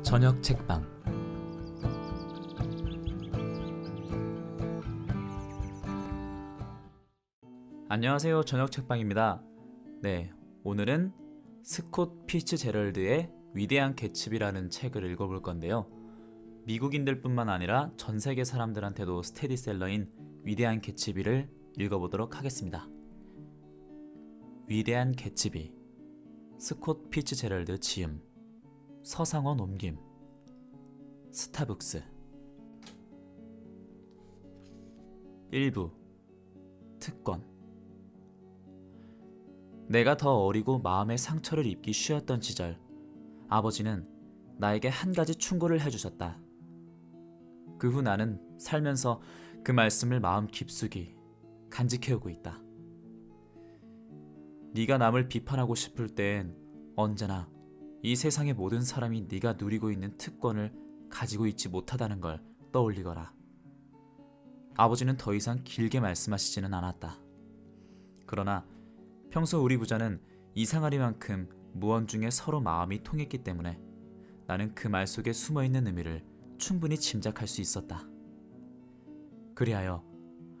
저녁 책방. 안녕하세요, 저녁 책방입니다. 네, 오늘은 스콧 피츠제럴드의 위대한 개츠비라는 책을 읽어볼 건데요. 미국인들 뿐만 아니라 전 세계 사람들한테도 스테디셀러인 위대한 개츠비를 읽어보도록 하겠습니다. 위대한 개츠비, 스콧 피츠제럴드 지음, 서상원 옮김, 스타북스. 1부 특권. 내가 더 어리고 마음의 상처를 입기 쉬웠던 시절, 아버지는 나에게 한 가지 충고를 해주셨다. 그 후 나는 살면서 그 말씀을 마음 깊숙이 간직해오고 있다. 네가 남을 비판하고 싶을 땐 언제나 이 세상의 모든 사람이 네가 누리고 있는 특권을 가지고 있지 못하다는 걸 떠올리거라. 아버지는 더 이상 길게 말씀하시지는 않았다. 그러나 평소 우리 부자는 이상하리만큼 무언중에 서로 마음이 통했기 때문에 나는 그 말 속에 숨어있는 의미를 충분히 짐작할 수 있었다. 그리하여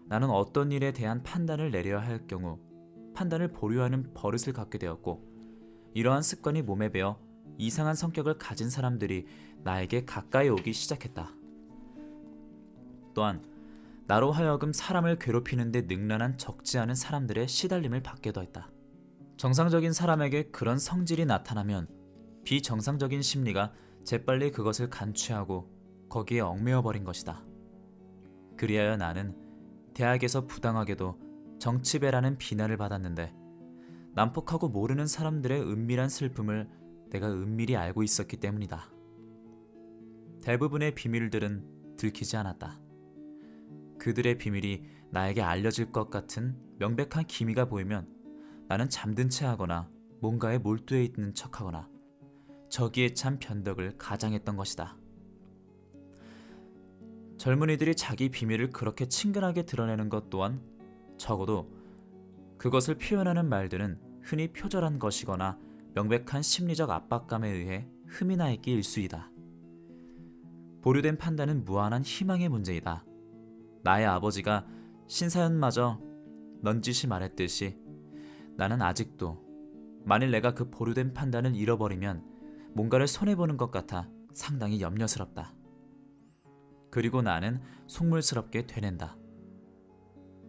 나는 어떤 일에 대한 판단을 내려야 할 경우 판단을 보류하는 버릇을 갖게 되었고, 이러한 습관이 몸에 배어 이상한 성격을 가진 사람들이 나에게 가까이 오기 시작했다. 또한 나로 하여금 사람을 괴롭히는 데 능란한 적지 않은 사람들의 시달림을 받게도 했다. 정상적인 사람에게 그런 성질이 나타나면 비정상적인 심리가 재빨리 그것을 간취하고 거기에 얽매여버린 것이다. 그리하여 나는 대학에서 부당하게도 정치배라는 비난을 받았는데, 난폭하고 모르는 사람들의 은밀한 슬픔을 내가 은밀히 알고 있었기 때문이다. 대부분의 비밀들은 들키지 않았다. 그들의 비밀이 나에게 알려질 것 같은 명백한 기미가 보이면 나는 잠든 채 하거나 뭔가에 몰두해 있는 척하거나 저기에 찬 변덕을 가장했던 것이다. 젊은이들이 자기 비밀을 그렇게 친근하게 드러내는 것 또한 적어도 그것을 표현하는 말들은 흔히 표절한 것이거나 명백한 심리적 압박감에 의해 흠이 나 있기 일쑤이다. 보류된 판단은 무한한 희망의 문제이다. 나의 아버지가 신사연마저 넌지시 말했듯이 나는 아직도 만일 내가 그 보류된 판단을 잃어버리면 뭔가를 손해보는 것 같아 상당히 염려스럽다. 그리고 나는 속물스럽게 되낸다.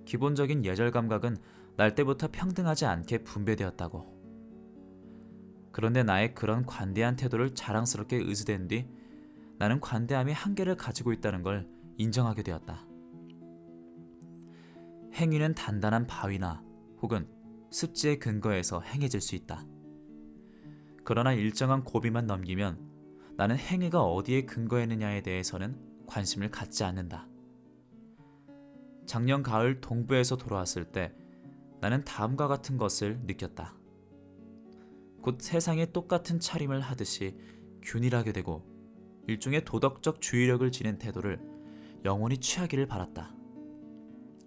기본적인 예절 감각은 날 때부터 평등하지 않게 분배되었다고. 그런데 나의 그런 관대한 태도를 자랑스럽게 의지된 뒤 나는 관대함이 한계를 가지고 있다는 걸 인정하게 되었다. 행위는 단단한 바위나 혹은 습지에 근거해서 행해질 수 있다. 그러나 일정한 고비만 넘기면 나는 행위가 어디에 근거했느냐에 대해서는 관심을 갖지 않는다. 작년 가을 동부에서 돌아왔을 때 나는 다음과 같은 것을 느꼈다. 곧 세상에 똑같은 차림을 하듯이 균일하게 되고 일종의 도덕적 주의력을 지닌 태도를 영원히 취하기를 바랐다.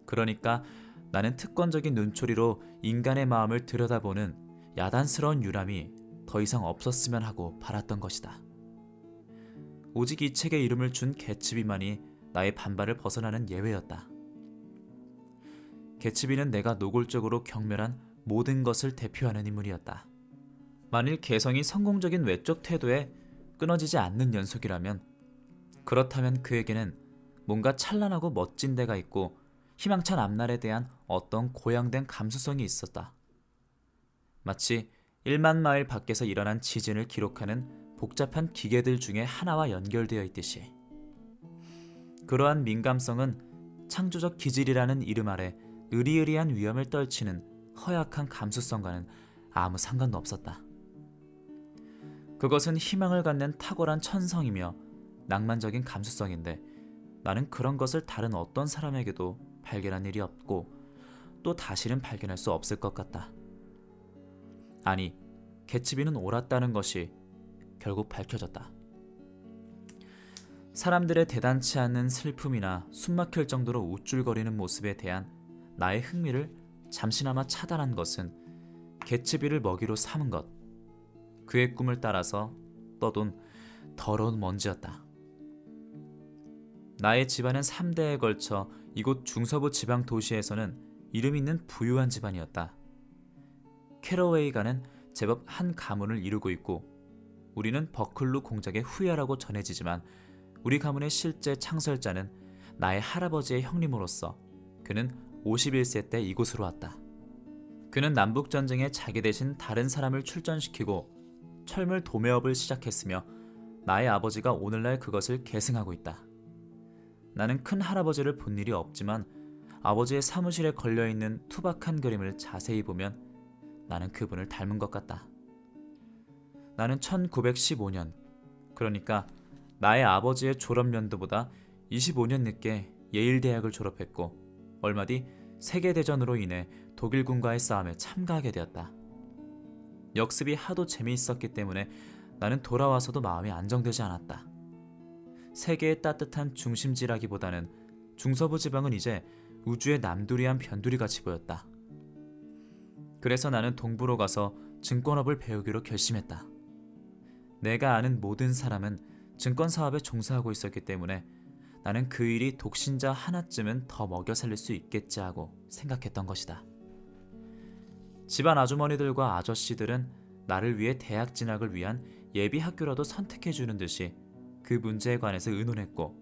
그러니까 나는 특권적인 눈초리로 인간의 마음을 들여다보는 야단스러운 유람이 더 이상 없었으면 하고 바랐던 것이다. 오직 이 책에 이름을 준 개츠비만이 나의 반발을 벗어나는 예외였다. 개츠비는 내가 노골적으로 경멸한 모든 것을 대표하는 인물이었다. 만일 개성이 성공적인 외적 태도에 끊어지지 않는 연속이라면, 그렇다면 그에게는 뭔가 찬란하고 멋진 데가 있고 희망찬 앞날에 대한 어떤 고양된 감수성이 있었다. 마치 1만 마일 밖에서 일어난 지진을 기록하는 복잡한 기계들 중에 하나와 연결되어 있듯이. 그러한 민감성은 창조적 기질이라는 이름 아래 으리으리한 위험을 떨치는 허약한 감수성과는 아무 상관도 없었다. 그것은 희망을 갖는 탁월한 천성이며 낭만적인 감수성인데, 나는 그런 것을 다른 어떤 사람에게도 발견한 일이 없고 또 다시는 발견할 수 없을 것 같다. 아니, 개츠비는 옳았다는 것이 결국 밝혀졌다. 사람들의 대단치 않은 슬픔이나 숨막힐 정도로 우쭐거리는 모습에 대한 나의 흥미를 잠시나마 차단한 것은 개츠비를 먹이로 삼은 것, 그의 꿈을 따라서 떠돈 더러운 먼지였다. 나의 집안은 3대에 걸쳐 이곳 중서부 지방 도시에서는 이름 있는 부유한 집안이었다. 캐러웨이가는 제법 한 가문을 이루고 있고 우리는 버클루 공작의 후예라고 전해지지만 우리 가문의 실제 창설자는 나의 할아버지의 형님으로서 그는 51세 때 이곳으로 왔다. 그는 남북전쟁에 자기 대신 다른 사람을 출전시키고 철물 도매업을 시작했으며 나의 아버지가 오늘날 그것을 계승하고 있다. 나는 큰 할아버지를 본 일이 없지만 아버지의 사무실에 걸려있는 투박한 그림을 자세히 보면 나는 그분을 닮은 것 같다. 나는 1915년, 그러니까 나의 아버지의 졸업 연도보다 25년 늦게 예일 대학을 졸업했고 얼마 뒤 세계대전으로 인해 독일군과의 싸움에 참가하게 되었다. 역습이 하도 재미있었기 때문에 나는 돌아와서도 마음이 안정되지 않았다. 세계의 따뜻한 중심지라기보다는 중서부 지방은 이제 우주의 남두리한 변두리같이 보였다. 그래서 나는 동부로 가서 증권업을 배우기로 결심했다. 내가 아는 모든 사람은 증권사업에 종사하고 있었기 때문에 나는 그 일이 독신자 하나쯤은 더 먹여 살릴 수 있겠지 하고 생각했던 것이다. 집안 아주머니들과 아저씨들은 나를 위해 대학 진학을 위한 예비 학교라도 선택해주는 듯이 그 문제에 관해서 의논했고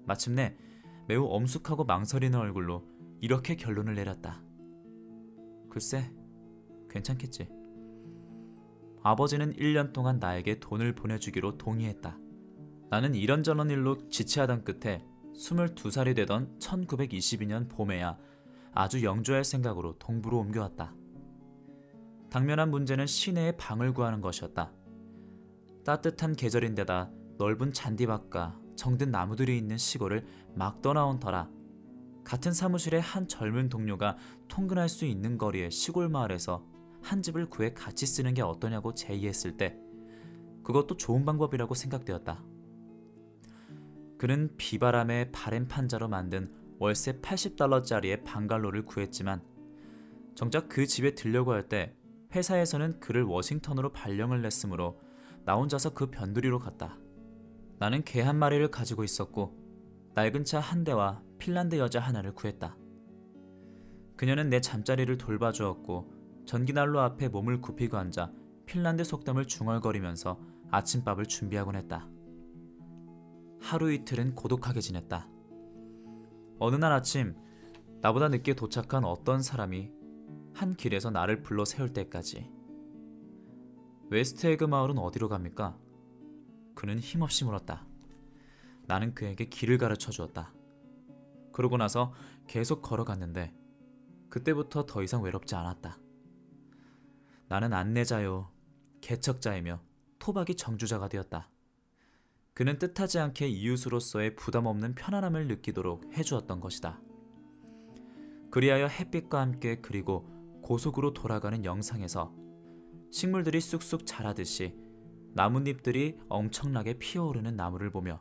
마침내 매우 엄숙하고 망설이는 얼굴로 이렇게 결론을 내렸다. 글쎄, 괜찮겠지. 아버지는 1년 동안 나에게 돈을 보내주기로 동의했다. 나는 이런저런 일로 지체하던 끝에 22살이 되던 1922년 봄에야 아주 영주할 생각으로 동부로 옮겨왔다. 당면한 문제는 시내에 방을 구하는 것이었다. 따뜻한 계절인데다 넓은 잔디밭과 정든 나무들이 있는 시골을 막 떠나온 터라 같은 사무실의 한 젊은 동료가 통근할 수 있는 거리의 시골 마을에서 한 집을 구해 같이 쓰는 게 어떠냐고 제의했을 때 그것도 좋은 방법이라고 생각되었다. 그는 비바람에 바램 판자로 만든 월세 $80짜리의 방갈로를 구했지만 정작 그 집에 들려고 할 때 회사에서는 그를 워싱턴으로 발령을 냈으므로 나 혼자서 그 변두리로 갔다. 나는 개 한 마리를 가지고 있었고 낡은 차 한 대와 핀란드 여자 하나를 구했다. 그녀는 내 잠자리를 돌봐주었고 전기난로 앞에 몸을 굽히고 앉아 핀란드 속담을 중얼거리면서 아침밥을 준비하곤 했다. 하루 이틀은 고독하게 지냈다. 어느 날 아침 나보다 늦게 도착한 어떤 사람이 한 길에서 나를 불러 세울 때까지 웨스트에그 마을은 어디로 갑니까? 그는 힘없이 물었다. 나는 그에게 길을 가르쳐 주었다. 그러고 나서 계속 걸어갔는데 그때부터 더 이상 외롭지 않았다. 나는 안내자요, 개척자이며 토박이 정주자가 되었다. 그는 뜻하지 않게 이웃으로서의 부담 없는 편안함을 느끼도록 해주었던 것이다. 그리하여 햇빛과 함께 그리고 고속으로 돌아가는 영상에서 식물들이 쑥쑥 자라듯이 나뭇잎들이 엄청나게 피어오르는 나무를 보며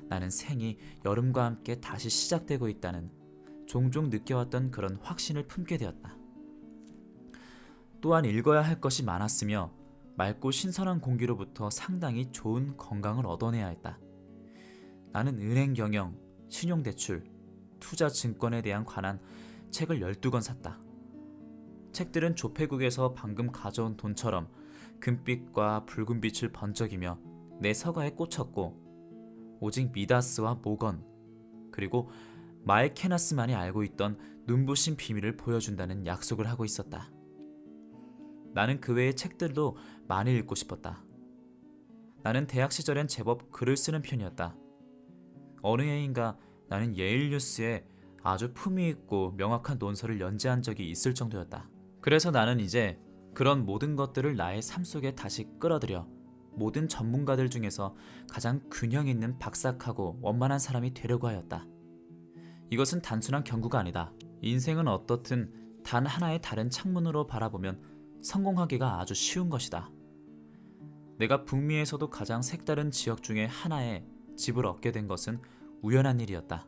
나는 생이 여름과 함께 다시 시작되고 있다는 종종 느껴왔던 그런 확신을 품게 되었다. 또한 읽어야 할 것이 많았으며 맑고 신선한 공기로부터 상당히 좋은 건강을 얻어내야 했다. 나는 은행 경영, 신용대출, 투자 증권에 대한 관한 책을 12권 샀다. 책들은 조폐국에서 방금 가져온 돈처럼 금빛과 붉은빛을 번쩍이며 내 서가에 꽂혔고 오직 미다스와 모건 그리고 마에케나스만이 알고 있던 눈부신 비밀을 보여준다는 약속을 하고 있었다. 나는 그 외의 책들도 많이 읽고 싶었다. 나는 대학 시절엔 제법 글을 쓰는 편이었다. 어느 해인가 나는 예일 뉴스에 아주 품위있고 명확한 논설을 연재한 적이 있을 정도였다. 그래서 나는 이제 그런 모든 것들을 나의 삶 속에 다시 끌어들여 모든 전문가들 중에서 가장 균형 있는 박삭하고 원만한 사람이 되려고 하였다. 이것은 단순한 경구가 아니다. 인생은 어떻든 단 하나의 다른 창문으로 바라보면 성공하기가 아주 쉬운 것이다. 내가 북미에서도 가장 색다른 지역 중에 하나에 집을 얻게 된 것은 우연한 일이었다.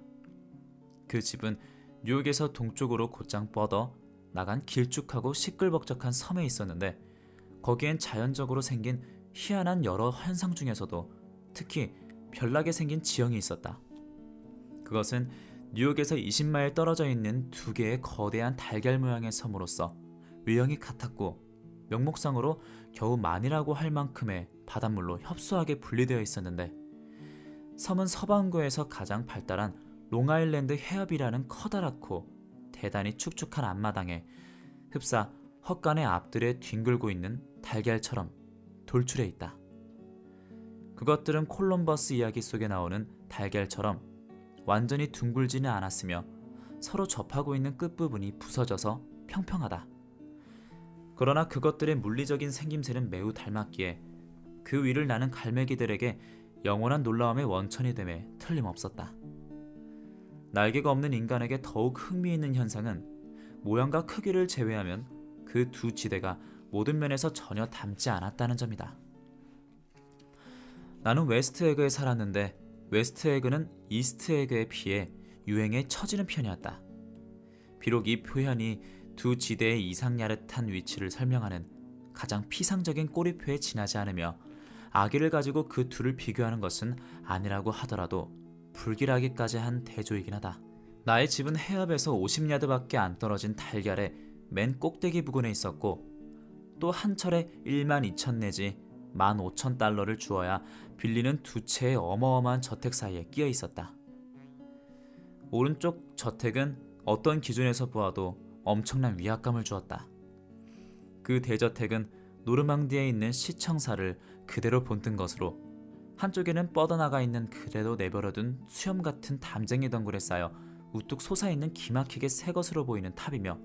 그 집은 뉴욕에서 동쪽으로 곧장 뻗어 나간 길쭉하고 시끌벅적한 섬에 있었는데 거기엔 자연적으로 생긴 희한한 여러 현상 중에서도 특히 별나게 생긴 지형이 있었다. 그것은 뉴욕에서 20마일 떨어져 있는 두 개의 거대한 달걀 모양의 섬으로서 외형이 같았고 명목상으로 겨우 만이라고 할 만큼의 바닷물로 협소하게 분리되어 있었는데, 섬은 서반구에서 가장 발달한 롱아일랜드 해협이라는 커다랗고 대단히 축축한 앞마당에 흡사 헛간의 앞들에 뒹굴고 있는 달걀처럼 돌출해 있다. 그것들은 콜럼버스 이야기 속에 나오는 달걀처럼 완전히 둥글지는 않았으며 서로 접하고 있는 끝부분이 부서져서 평평하다. 그러나 그것들의 물리적인 생김새는 매우 닮았기에 그 위를 나는 갈매기들에게 영원한 놀라움의 원천이 됨에 틀림없었다. 날개가 없는 인간에게 더욱 흥미있는 현상은 모양과 크기를 제외하면 그 두 지대가 모든 면에서 전혀 닮지 않았다는 점이다. 나는 웨스트에그에 살았는데 웨스트에그는 이스트에그에 비해 유행에 처지는 편이었다. 비록 이 표현이 두 지대의 이상 야릇한 위치를 설명하는 가장 피상적인 꼬리표에 지나지 않으며 아기를 가지고 그 둘을 비교하는 것은 아니라고 하더라도 불길하기까지 한 대조이긴 하다. 나의 집은 해협에서 50야드밖에 안 떨어진 달걀의 맨 꼭대기 부근에 있었고, 또 한 철에 12,000 내지 15,000달러를 주어야 빌리는 두 채의 어마어마한 저택 사이에 끼어 있었다. 오른쪽 저택은 어떤 기준에서 보아도 엄청난 위압감을 주었다. 그 대저택은 노르망디에 있는 시청사를 그대로 본뜬 것으로 한쪽에는 뻗어나가 있는 그대로 내버려둔 수염 같은 담쟁이 덩굴에 쌓여 우뚝 솟아있는 기막히게 새 것으로 보이는 탑이며,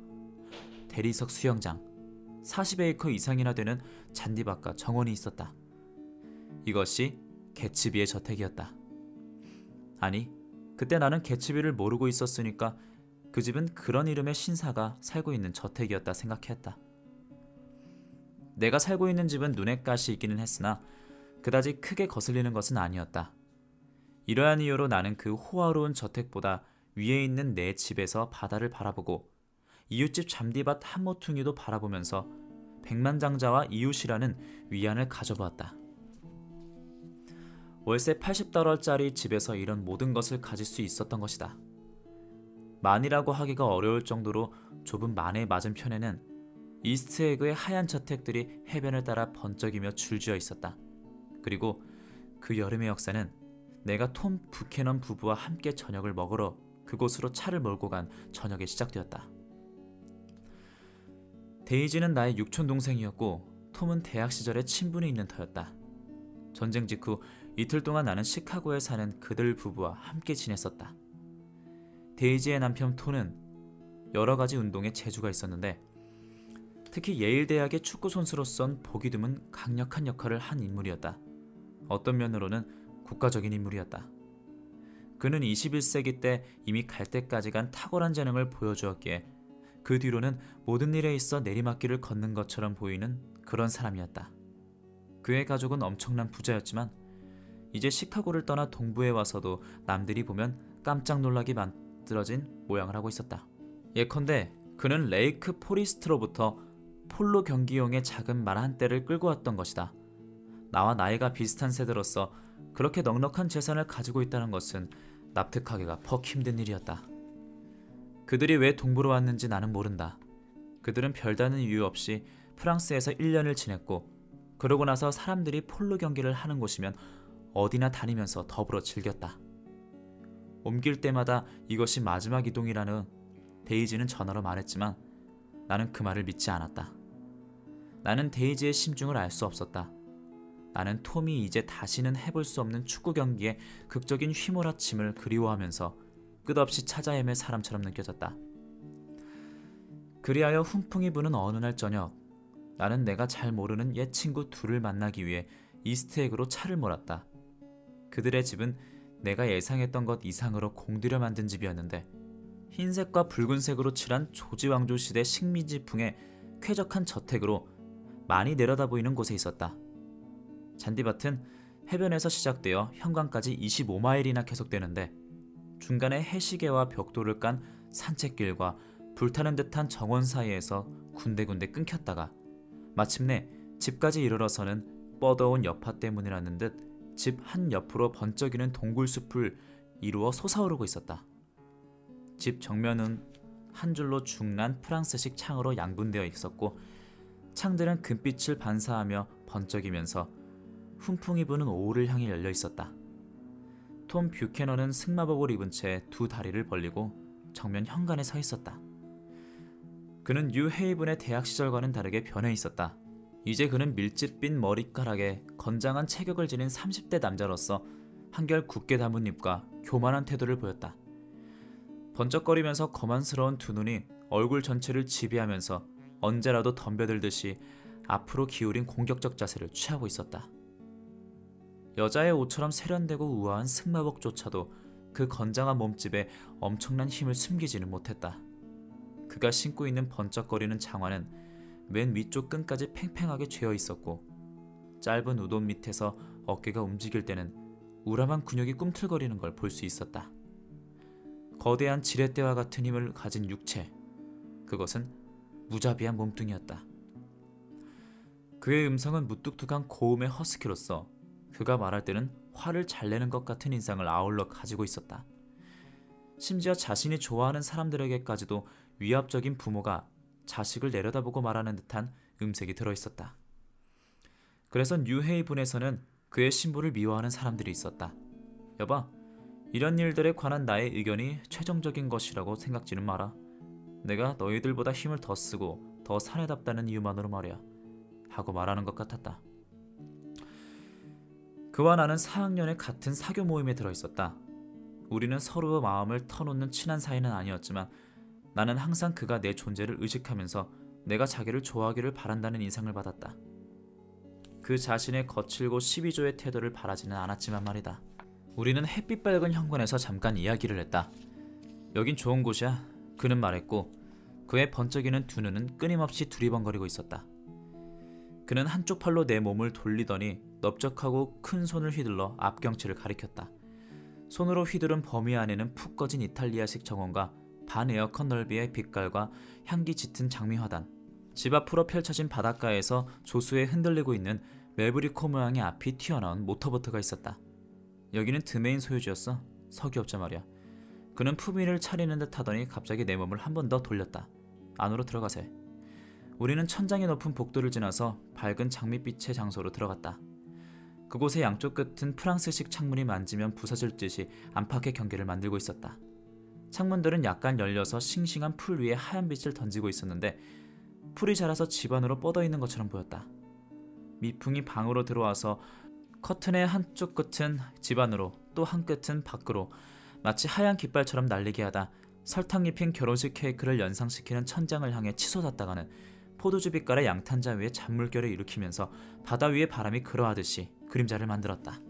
대리석 수영장, 40에이커 이상이나 되는 잔디밭과 정원이 있었다. 이것이 개츠비의 저택이었다. 아니, 그때 나는 개츠비를 모르고 있었으니까 그 집은 그런 이름의 신사가 살고 있는 저택이었다 생각했다. 내가 살고 있는 집은 눈에 가시 있기는 했으나 그다지 크게 거슬리는 것은 아니었다. 이러한 이유로 나는 그 호화로운 저택보다 위에 있는 내 집에서 바다를 바라보고 이웃집 잔디밭 한 모퉁이도 바라보면서 백만장자와 이웃이라는 위안을 가져보았다. 월세 80달러짜리 집에서 이런 모든 것을 가질 수 있었던 것이다. 만이라고 하기가 어려울 정도로 좁은 만의 맞은편에는 이스트에그의 하얀 저택들이 해변을 따라 번쩍이며 줄지어 있었다. 그리고 그 여름의 역사는 내가 톰 부캐넌 부부와 함께 저녁을 먹으러 그곳으로 차를 몰고 간 저녁에 시작되었다. 데이지는 나의 육촌동생이었고 톰은 대학 시절에 친분이 있는 터였다. 전쟁 직후 이틀 동안 나는 시카고에 사는 그들 부부와 함께 지냈었다. 데이지의 남편 톰은 여러 가지 운동에 재주가 있었는데 특히 예일 대학의 축구 선수로선 보기 드문 강력한 역할을 한 인물이었다. 어떤 면으로는 국가적인 인물이었다. 그는 21세기 때 이미 갈 때까지 간 탁월한 재능을 보여주었기에 그 뒤로는 모든 일에 있어 내리막길을 걷는 것처럼 보이는 그런 사람이었다. 그의 가족은 엄청난 부자였지만 이제 시카고를 떠나 동부에 와서도 남들이 보면 깜짝 놀라게 만들어진 모양을 하고 있었다. 예컨대 그는 레이크 포리스트로부터 폴로 경기용의 작은 말 한 대를 끌고 왔던 것이다. 나와 나이가 비슷한 세대로서 그렇게 넉넉한 재산을 가지고 있다는 것은 납득하기가 퍽 힘든 일이었다. 그들이 왜 동부로 왔는지 나는 모른다. 그들은 별다른 이유 없이 프랑스에서 1년을 지냈고 그러고 나서 사람들이 폴로 경기를 하는 곳이면 어디나 다니면서 더불어 즐겼다. 옮길 때마다 이것이 마지막 이동이라는 데이지는 전화로 말했지만 나는 그 말을 믿지 않았다. 나는 데이지의 심중을 알 수 없었다. 나는 톰이 이제 다시는 해볼 수 없는 축구 경기에 극적인 휘몰아침을 그리워하면서 끝없이 찾아 헤맬 사람처럼 느껴졌다. 그리하여 훈풍이 부는 어느 날 저녁, 나는 내가 잘 모르는 옛 친구 둘을 만나기 위해 이스트에그로 차를 몰았다. 그들의 집은 내가 예상했던 것 이상으로 공들여 만든 집이었는데 흰색과 붉은색으로 칠한 조지 왕조 시대 식민지풍의 쾌적한 저택으로 많이 내려다 보이는 곳에 있었다. 잔디밭은 해변에서 시작되어 현관까지 25마일이나 계속되는데 중간에 해시계와 벽돌을 깐 산책길과 불타는 듯한 정원 사이에서 군데군데 끊겼다가 마침내 집까지 이르러서는 뻗어온 여파 때문이라는 듯 집 한 옆으로 번쩍이는 동굴숲을 이루어 솟아오르고 있었다. 집 정면은 한 줄로 중난 프랑스식 창으로 양분되어 있었고 창들은 금빛을 반사하며 번쩍이면서 훈풍이 부는 오후를 향해 열려 있었다. 톰 뷰캐넌은 승마복을 입은 채 두 다리를 벌리고 정면 현관에 서 있었다. 그는 뉴 헤이븐의 대학 시절과는 다르게 변해 있었다. 이제 그는 밀집빈 머리카락에 건장한 체격을 지닌 30대 남자로서 한결 굳게 담은 입과 교만한 태도를 보였다. 번쩍거리면서 거만스러운 두 눈이 얼굴 전체를 지배하면서 언제라도 덤벼들듯이 앞으로 기울인 공격적 자세를 취하고 있었다. 여자의 옷처럼 세련되고 우아한 승마복조차도 그 건장한 몸집에 엄청난 힘을 숨기지는 못했다. 그가 신고 있는 번쩍거리는 장화는 맨 위쪽 끈까지 팽팽하게 죄어 있었고 짧은 우돈 밑에서 어깨가 움직일 때는 우람한 근육이 꿈틀거리는 걸 볼 수 있었다. 거대한 지렛대와 같은 힘을 가진 육체, 그것은 무자비한 몸뚱이였다. 그의 음성은 무뚝뚝한 고음의 허스키로서 그가 말할 때는 화를 잘 내는 것 같은 인상을 아울러 가지고 있었다. 심지어 자신이 좋아하는 사람들에게까지도 위압적인 부모가 자식을 내려다보고 말하는 듯한 음색이 들어있었다. 그래서 뉴헤이븐에서는 그의 신부를 미워하는 사람들이 있었다. 여봐, 이런 일들에 관한 나의 의견이 최종적인 것이라고 생각지는 마라. 내가 너희들보다 힘을 더 쓰고 더 사내답다는 이유만으로 말이야. 하고 말하는 것 같았다. 그와 나는 4학년의 같은 사교 모임에 들어있었다. 우리는 서로의 마음을 터놓는 친한 사이는 아니었지만 나는 항상 그가 내 존재를 의식하면서 내가 자기를 좋아하기를 바란다는 인상을 받았다. 그 자신의 거칠고 시비조의 태도를 바라지는 않았지만 말이다. 우리는 햇빛 밝은 현관에서 잠깐 이야기를 했다. 여긴 좋은 곳이야. 그는 말했고 그의 번쩍이는 두 눈은 끊임없이 두리번거리고 있었다. 그는 한쪽 팔로 내 몸을 돌리더니 넓적하고 큰 손을 휘둘러 앞경치를 가리켰다. 손으로 휘두른 범위 안에는 푹 꺼진 이탈리아식 정원과 반 에어컨 넓이의 빛깔과 향기 짙은 장미화단, 집 앞으로 펼쳐진 바닷가에서 조수에 흔들리고 있는 멜브리코 모양의 앞이 튀어나온 모터보트가 있었다. 여기는 드메인 소유주였어. 석유업자 말이야. 그는 품위를 차리는 듯 하더니 갑자기 내 몸을 한 번 더 돌렸다. 안으로 들어가세. 우리는 천장이 높은 복도를 지나서 밝은 장밋빛의 장소로 들어갔다. 그곳의 양쪽 끝은 프랑스식 창문이 만지면 부서질 듯이 안팎의 경계를 만들고 있었다. 창문들은 약간 열려서 싱싱한 풀 위에 하얀 빛을 던지고 있었는데 풀이 자라서 집 안으로 뻗어있는 것처럼 보였다. 미풍이 방으로 들어와서 커튼의 한쪽 끝은 집 안으로 또 한 끝은 밖으로 마치 하얀 깃발처럼 날리게 하다 설탕 입힌 결혼식 케이크를 연상시키는 천장을 향해 치솟았다가는 포도주 빛깔의 양탄자 위에 잔물결을 일으키면서 바다 위에 바람이 그러하듯이 그림자를 만들었다.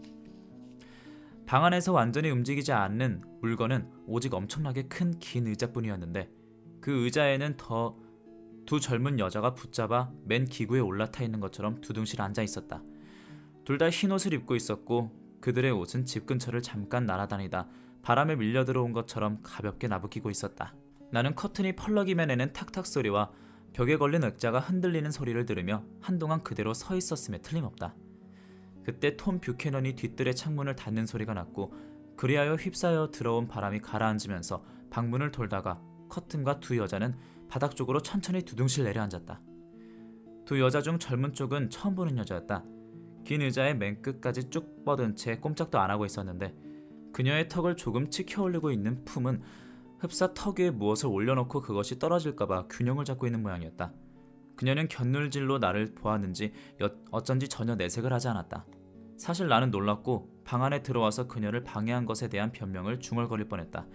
방 안에서 완전히 움직이지 않는 물건은 오직 엄청나게 큰 긴 의자뿐이었는데 그 의자에는 두 젊은 여자가 붙잡아 맨 기구에 올라타 있는 것처럼 두둥실 앉아 있었다. 둘 다 흰 옷을 입고 있었고 그들의 옷은 집 근처를 잠깐 날아다니다 바람에 밀려 들어온 것처럼 가볍게 나부끼고 있었다. 나는 커튼이 펄럭이며 내는 탁탁 소리와 벽에 걸린 액자가 흔들리는 소리를 들으며 한동안 그대로 서 있었음에 틀림없다. 그때 톰 뷰캐넌이 뒤뜰의 창문을 닫는 소리가 났고 그리하여 휩싸여 들어온 바람이 가라앉으면서 방문을 돌다가 커튼과 두 여자는 바닥 쪽으로 천천히 두둥실 내려앉았다. 두 여자 중 젊은 쪽은 처음 보는 여자였다. 긴 의자의 맨 끝까지 쭉 뻗은 채 꼼짝도 안 하고 있었는데 그녀의 턱을 조금 치켜 올리고 있는 품은 흡사 턱 위에 무엇을 올려놓고 그것이 떨어질까봐 균형을 잡고 있는 모양이었다. 그녀는 곁눈질로 나를 보았는지 어쩐지 전혀 내색을 하지 않았다. 사실 나는 놀랐고 방 안에 들어와서 그녀를 방해한 것에 대한 변명을 중얼거릴 뻔했다.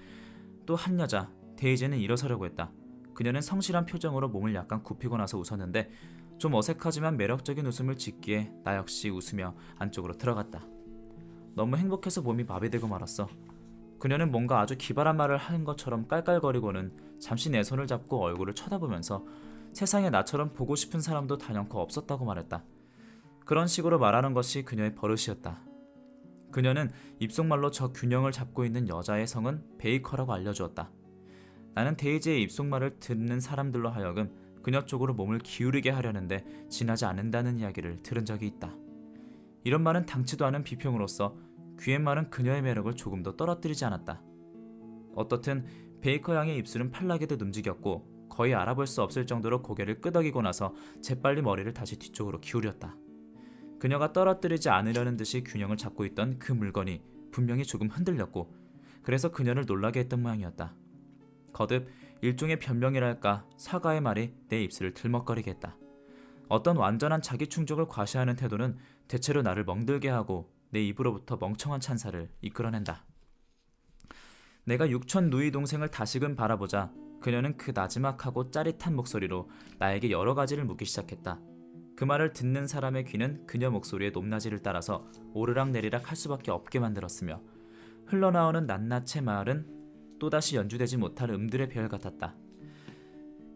또 한 여자, 데이지는 일어서려고 했다. 그녀는 성실한 표정으로 몸을 약간 굽히고 나서 웃었는데 좀 어색하지만 매력적인 웃음을 짓기에 나 역시 웃으며 안쪽으로 들어갔다. 너무 행복해서 몸이 마비되고 말았어. 그녀는 뭔가 아주 기발한 말을 하는 것처럼 깔깔거리고는 잠시 내 손을 잡고 얼굴을 쳐다보면서 세상에 나처럼 보고 싶은 사람도 단연코 없었다고 말했다. 그런 식으로 말하는 것이 그녀의 버릇이었다. 그녀는 입속말로 저 균형을 잡고 있는 여자의 성은 베이커라고 알려주었다. 나는 데이지의 입속말을 듣는 사람들로 하여금 그녀 쪽으로 몸을 기울이게 하려는데 지나지 않는다는 이야기를 들은 적이 있다. 이런 말은 당치도 않은 비평으로서 귀에 마른 그녀의 매력을 조금도 떨어뜨리지 않았다. 어떻든 베이커 양의 입술은 팔락이듯 움직였고 거의 알아볼 수 없을 정도로 고개를 끄덕이고 나서 재빨리 머리를 다시 뒤쪽으로 기울였다. 그녀가 떨어뜨리지 않으려는 듯이 균형을 잡고 있던 그 물건이 분명히 조금 흔들렸고 그래서 그녀를 놀라게 했던 모양이었다. 거듭 일종의 변명이랄까 사과의 말이 내 입술을 들먹거리게 했다. 어떤 완전한 자기 충족을 과시하는 태도는 대체로 나를 멍들게 하고 내 입으로부터 멍청한 찬사를 이끌어낸다. 내가 육촌 누이 동생을 다시금 바라보자 그녀는 그 나지막하고 짜릿한 목소리로 나에게 여러 가지를 묻기 시작했다. 그 말을 듣는 사람의 귀는 그녀 목소리의 높낮이를 따라서 오르락내리락 할 수밖에 없게 만들었으며 흘러나오는 낱낱의 말은 또다시 연주되지 못할 음들의 별 같았다.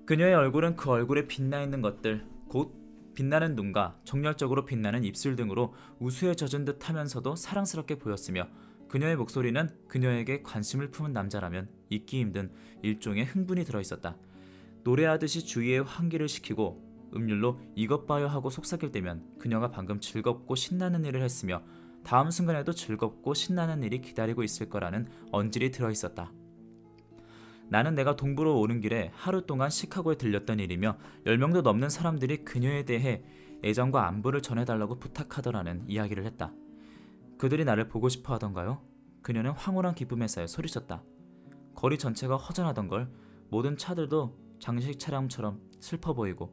그녀의 얼굴은 그 얼굴에 빛나있는 것들, 곧 빛나는 눈과 정열적으로 빛나는 입술 등으로 우수에 젖은 듯 하면서도 사랑스럽게 보였으며 그녀의 목소리는 그녀에게 관심을 품은 남자라면 잊기 힘든 일종의 흥분이 들어있었다. 노래하듯이 주위에 환기를 시키고 음률로 이것 봐요 하고 속삭일 때면 그녀가 방금 즐겁고 신나는 일을 했으며 다음 순간에도 즐겁고 신나는 일이 기다리고 있을 거라는 언질이 들어있었다. 나는 내가 동부로 오는 길에 하루 동안 시카고에 들렸던 일이며 10명도 넘는 사람들이 그녀에 대해 애정과 안부를 전해달라고 부탁하더라는 이야기를 했다. 그들이 나를 보고 싶어 하던가요? 그녀는 황홀한 기쁨에 쌓여 소리쳤다. 거리 전체가 허전하던걸. 모든 차들도 장식 차량처럼 슬퍼 보이고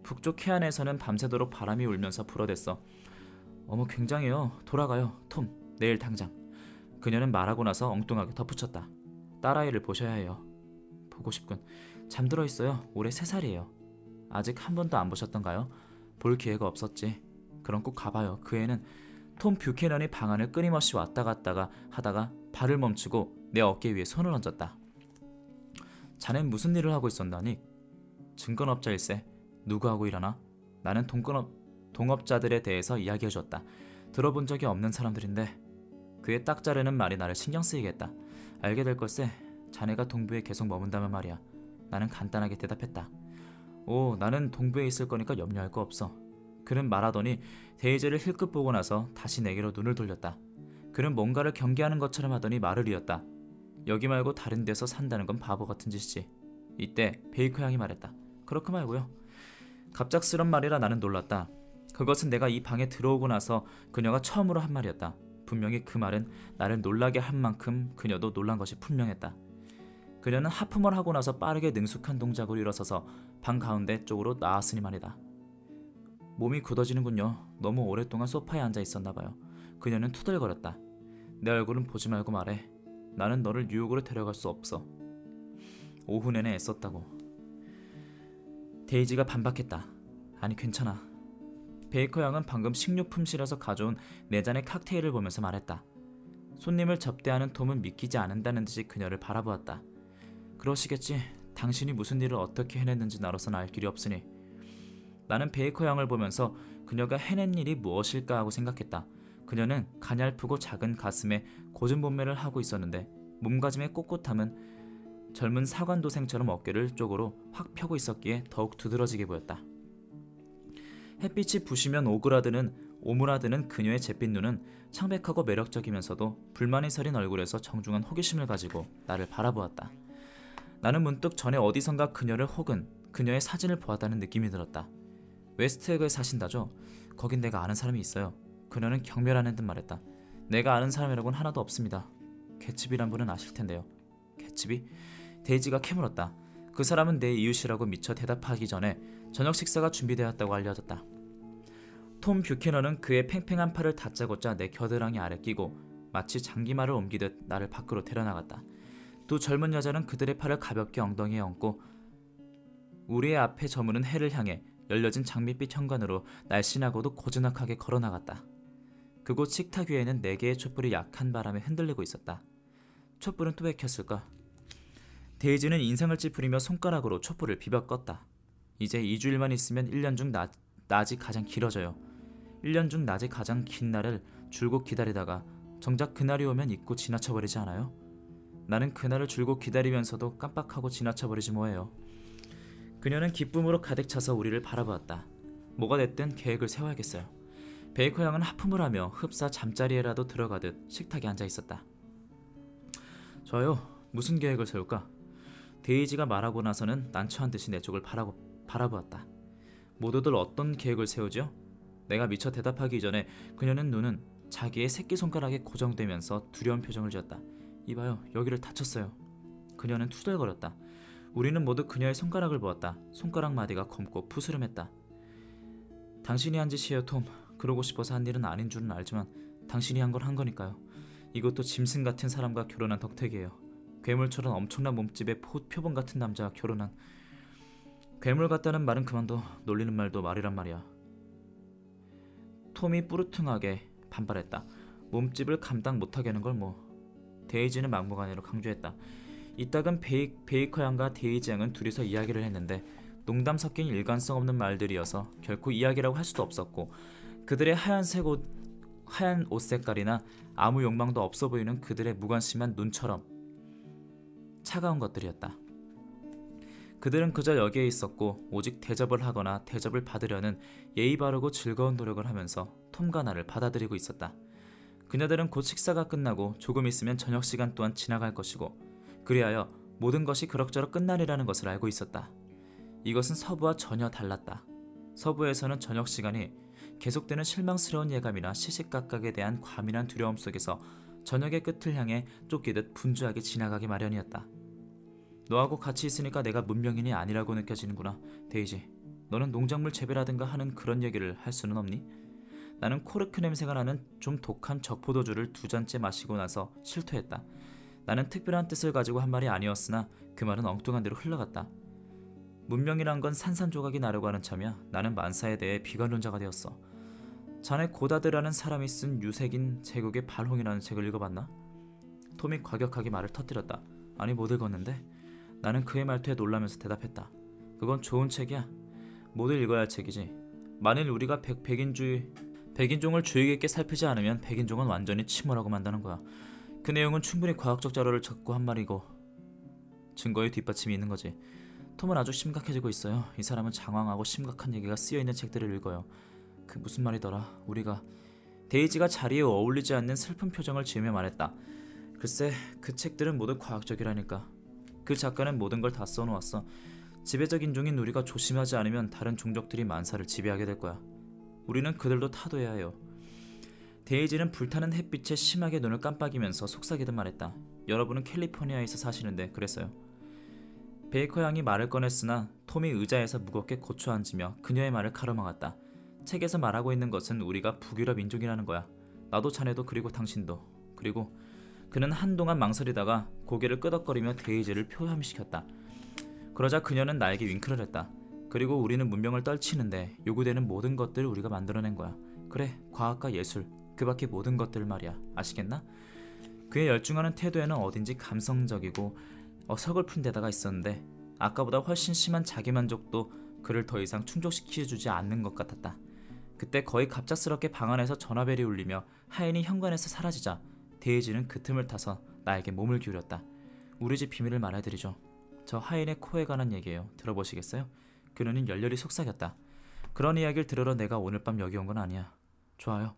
북쪽 해안에서는 밤새도록 바람이 울면서 불어댔어. 어머 굉장해요. 돌아가요. 톰. 내일 당장. 그녀는 말하고 나서 엉뚱하게 덧붙였다. 딸아이를 보셔야 해요. 보고 싶군. 잠들어 있어요. 올해 3살이에요. 아직 한 번도 안 보셨던가요? 볼 기회가 없었지. 그럼 꼭 가봐요. 그 애는 톰 뷰캐넌이 방 안을 끊임없이 왔다 갔다가 하다가 발을 멈추고 내 어깨 위에 손을 얹었다. 자넨 무슨 일을 하고 있었나니? 증권업자일세. 누구하고 일하나? 나는 동업자들에 대해서 이야기해줬다. 들어본 적이 없는 사람들인데 그의 딱 자르는 말이 나를 신경쓰이게 했다. 알게 될 걸세. 자네가 동부에 계속 머문다면 말이야. 나는 간단하게 대답했다. 오, 나는 동부에 있을 거니까 염려할 거 없어. 그는 말하더니 데이지를 힐끗 보고 나서 다시 내게로 눈을 돌렸다. 그는 뭔가를 경계하는 것처럼 하더니 말을 이었다. 여기 말고 다른 데서 산다는 건 바보 같은 짓이지. 이때 베이커 양이 말했다. 그렇고 말고요. 갑작스런 말이라 나는 놀랐다. 그것은 내가 이 방에 들어오고 나서 그녀가 처음으로 한 말이었다. 분명히 그 말은 나를 놀라게 한 만큼 그녀도 놀란 것이 분명했다. 그녀는 하품을 하고 나서 빠르게 능숙한 동작으로 일어서서 방 가운데 쪽으로 나왔으니 말이다. 몸이 굳어지는군요. 너무 오랫동안 소파에 앉아 있었나봐요. 그녀는 투덜거렸다. 내 얼굴은 보지 말고 말해. 나는 너를 뉴욕으로 데려갈 수 없어. 오후 내내 애썼다고. 데이지가 반박했다. 아니 괜찮아. 베이커 양은 방금 식료품실에서 가져온 4잔의 칵테일을 보면서 말했다. 손님을 접대하는 톰은 믿기지 않는다는 듯이 그녀를 바라보았다. 그러시겠지. 당신이 무슨 일을 어떻게 해냈는지 나로서는 알 길이 없으니. 나는 베이커 양을 보면서 그녀가 해낸 일이 무엇일까 하고 생각했다. 그녀는 가냘프고 작은 가슴에 고준 몸매를 하고 있었는데 몸가짐의 꼿꼿함은 젊은 사관도생처럼 어깨를 쪽으로 확 펴고 있었기에 더욱 두드러지게 보였다. 햇빛이 부시면 오므라드는 그녀의 잿빛 눈은 창백하고 매력적이면서도 불만이 서린 얼굴에서 정중한 호기심을 가지고 나를 바라보았다. 나는 문득 전에 어디선가 그녀를 혹은 그녀의 사진을 보았다는 느낌이 들었다. 웨스트에그에 사신다죠? 거긴 내가 아는 사람이 있어요. 그녀는 경멸하는 듯 말했다. 내가 아는 사람이라고는 하나도 없습니다. 개츠비란 분은 아실 텐데요. 개츠비? 데이지가 캐물었다. 그 사람은 내 이웃이라고 미처 대답하기 전에 저녁 식사가 준비되었다고 알려졌다. 톰 뷰캐넌은 그의 팽팽한 팔을 다짜고짜 내 겨드랑이 아래 끼고 마치 장기말을 옮기듯 나를 밖으로 데려나갔다. 두 젊은 여자는 그들의 팔을 가볍게 엉덩이에 얹고 우리의 앞에 저무는 해를 향해 열려진 장밋빛 현관으로 날씬하고도 고즈넉하게 걸어나갔다. 그곳 식탁 위에는 4개의 촛불이 약한 바람에 흔들리고 있었다. 촛불은 또 왜 켰을까? 데이지는 인상을 찌푸리며 손가락으로 촛불을 비벼 껐다. 이제 2주일만 있으면 1년 중 낮이 가장 길어져요. 1년 중 낮이 가장 긴 날을 줄곧 기다리다가 정작 그날이 오면 잊고 지나쳐버리지 않아요? 나는 그날을 줄곧 기다리면서도 깜빡하고 지나쳐버리지 뭐예요. 그녀는 기쁨으로 가득 차서 우리를 바라보았다. 뭐가 됐든 계획을 세워야겠어요. 베이커 양은 하품을 하며 흡사 잠자리에라도 들어가듯 식탁에 앉아 있었다. 저요, 무슨 계획을 세울까? 데이지가 말하고 나서는 난처한 듯이 내 쪽을 바라보았다. 모두들 어떤 계획을 세우죠? 내가 미처 대답하기 전에 그녀는 눈은 자기의 새끼손가락에 고정되면서 두려운 표정을 지었다. 이봐요, 여기를 다쳤어요. 그녀는 투덜거렸다. 우리는 모두 그녀의 손가락을 보았다. 손가락 마디가 검고 푸스름했다. 당신이 한 짓이에요, 톰. 그러고 싶어서 한 일은 아닌 줄은 알지만 당신이 한 건 한 거니까요. 이것도 짐승 같은 사람과 결혼한 덕택이에요. 괴물처럼 엄청난 몸집의 표범 같은 남자와 결혼한. 괴물 같다는 말은 그만둬. 놀리는 말도 말이란 말이야. 톰이 뿌르퉁하게 반발했다. 몸집을 감당 못하게 하는 걸 뭐. 데이지는 막무가내로 강조했다. 이따금 베이커 양과 데이지 양은 둘이서 이야기를 했는데 농담 섞인 일관성 없는 말들이어서 결코 이야기라고 할 수도 없었고, 그들의 하얀 옷 색깔이나 아무 욕망도 없어 보이는 그들의 무관심한 눈처럼 차가운 것들이었다. 그들은 그저 여기에 있었고 오직 대접을 하거나 대접을 받으려는 예의 바르고 즐거운 노력을 하면서 톰과 나를 받아들이고 있었다. 그녀들은 곧 식사가 끝나고 조금 있으면 저녁 시간 또한 지나갈 것이고, 그리하여 모든 것이 그럭저럭 끝나리라는 것을 알고 있었다. 이것은 서부와 전혀 달랐다. 서부에서는 저녁 시간이 계속되는 실망스러운 예감이나 시시각각에 대한 과민한 두려움 속에서 저녁의 끝을 향해 쫓기듯 분주하게 지나가기 마련이었다. 너하고 같이 있으니까 내가 문명인이 아니라고 느껴지는구나, 데이지. 너는 농작물 재배라든가 하는 그런 얘기를 할 수는 없니? 나는 코르크 냄새가 나는 좀 독한 적포도주를 2잔째 마시고 나서 실토했다. 나는 특별한 뜻을 가지고 한 말이 아니었으나 그 말은 엉뚱한 대로 흘러갔다. 문명이란 건 산산조각이 나려고 하는 참이야. 나는 만사에 대해 비관론자가 되었어. 자네 고다드라는 사람이 쓴 유색인 제국의 발홍이라는 책을 읽어봤나? 톰이 과격하게 말을 터뜨렸다. 아니, 못 읽었는데. 나는 그의 말투에 놀라면서 대답했다. 그건 좋은 책이야. 모두 읽어야 할 책이지. 만일 우리가 백인종을 주의 깊게 살피지 않으면 백인종은 완전히 침몰하고 만다는 거야. 그 내용은 충분히 과학적 자료를 적고 한 말이고 증거의 뒷받침이 있는 거지. 톰은 아주 심각해지고 있어요. 이 사람은 장황하고 심각한 얘기가 쓰여있는 책들을 읽어요. 그 무슨 말이더라. 우리가. 데이지가 자리에 어울리지 않는 슬픈 표정을 지으며 말했다. 글쎄, 그 책들은 모두 과학적이라니까. 그 작가는 모든 걸 다 써놓았어. 지배적 인종인 우리가 조심하지 않으면 다른 종족들이 만사를 지배하게 될 거야. 우리는 그들도 타도해야 해요. 데이지는 불타는 햇빛에 심하게 눈을 깜빡이면서 속삭이듯 말했다. 여러분은 캘리포니아에서 사시는데 그랬어요. 베이커 양이 말을 꺼냈으나 톰이 의자에서 무겁게 고쳐 앉으며 그녀의 말을 가로막았다. 책에서 말하고 있는 것은 우리가 북유럽 민족이라는 거야. 나도 자네도 그리고 당신도. 그리고 그는 한동안 망설이다가 고개를 끄덕거리며 데이지를 표함시켰다. 그러자 그녀는 나에게 윙크를 했다. 그리고 우리는 문명을 떨치는데 요구되는 모든 것들을 우리가 만들어낸 거야. 그래, 과학과 예술, 그 밖의 모든 것들 말이야. 아시겠나? 그의 열중하는 태도에는 어딘지 감성적이고 서글픈 데다가 있었는데 아까보다 훨씬 심한 자기만족도 그를 더 이상 충족시켜주지 않는 것 같았다. 그때 거의 갑작스럽게 방 안에서 전화벨이 울리며 하인이 현관에서 사라지자 데이지는 그 틈을 타서 나에게 몸을 기울였다. 우리 집 비밀을 말해드리죠. 저 하인의 코에 관한 얘기예요. 들어보시겠어요? 그녀는 열렬히 속삭였다. 그런 이야기를 들으러 내가 오늘 밤 여기 온 건 아니야. 좋아요.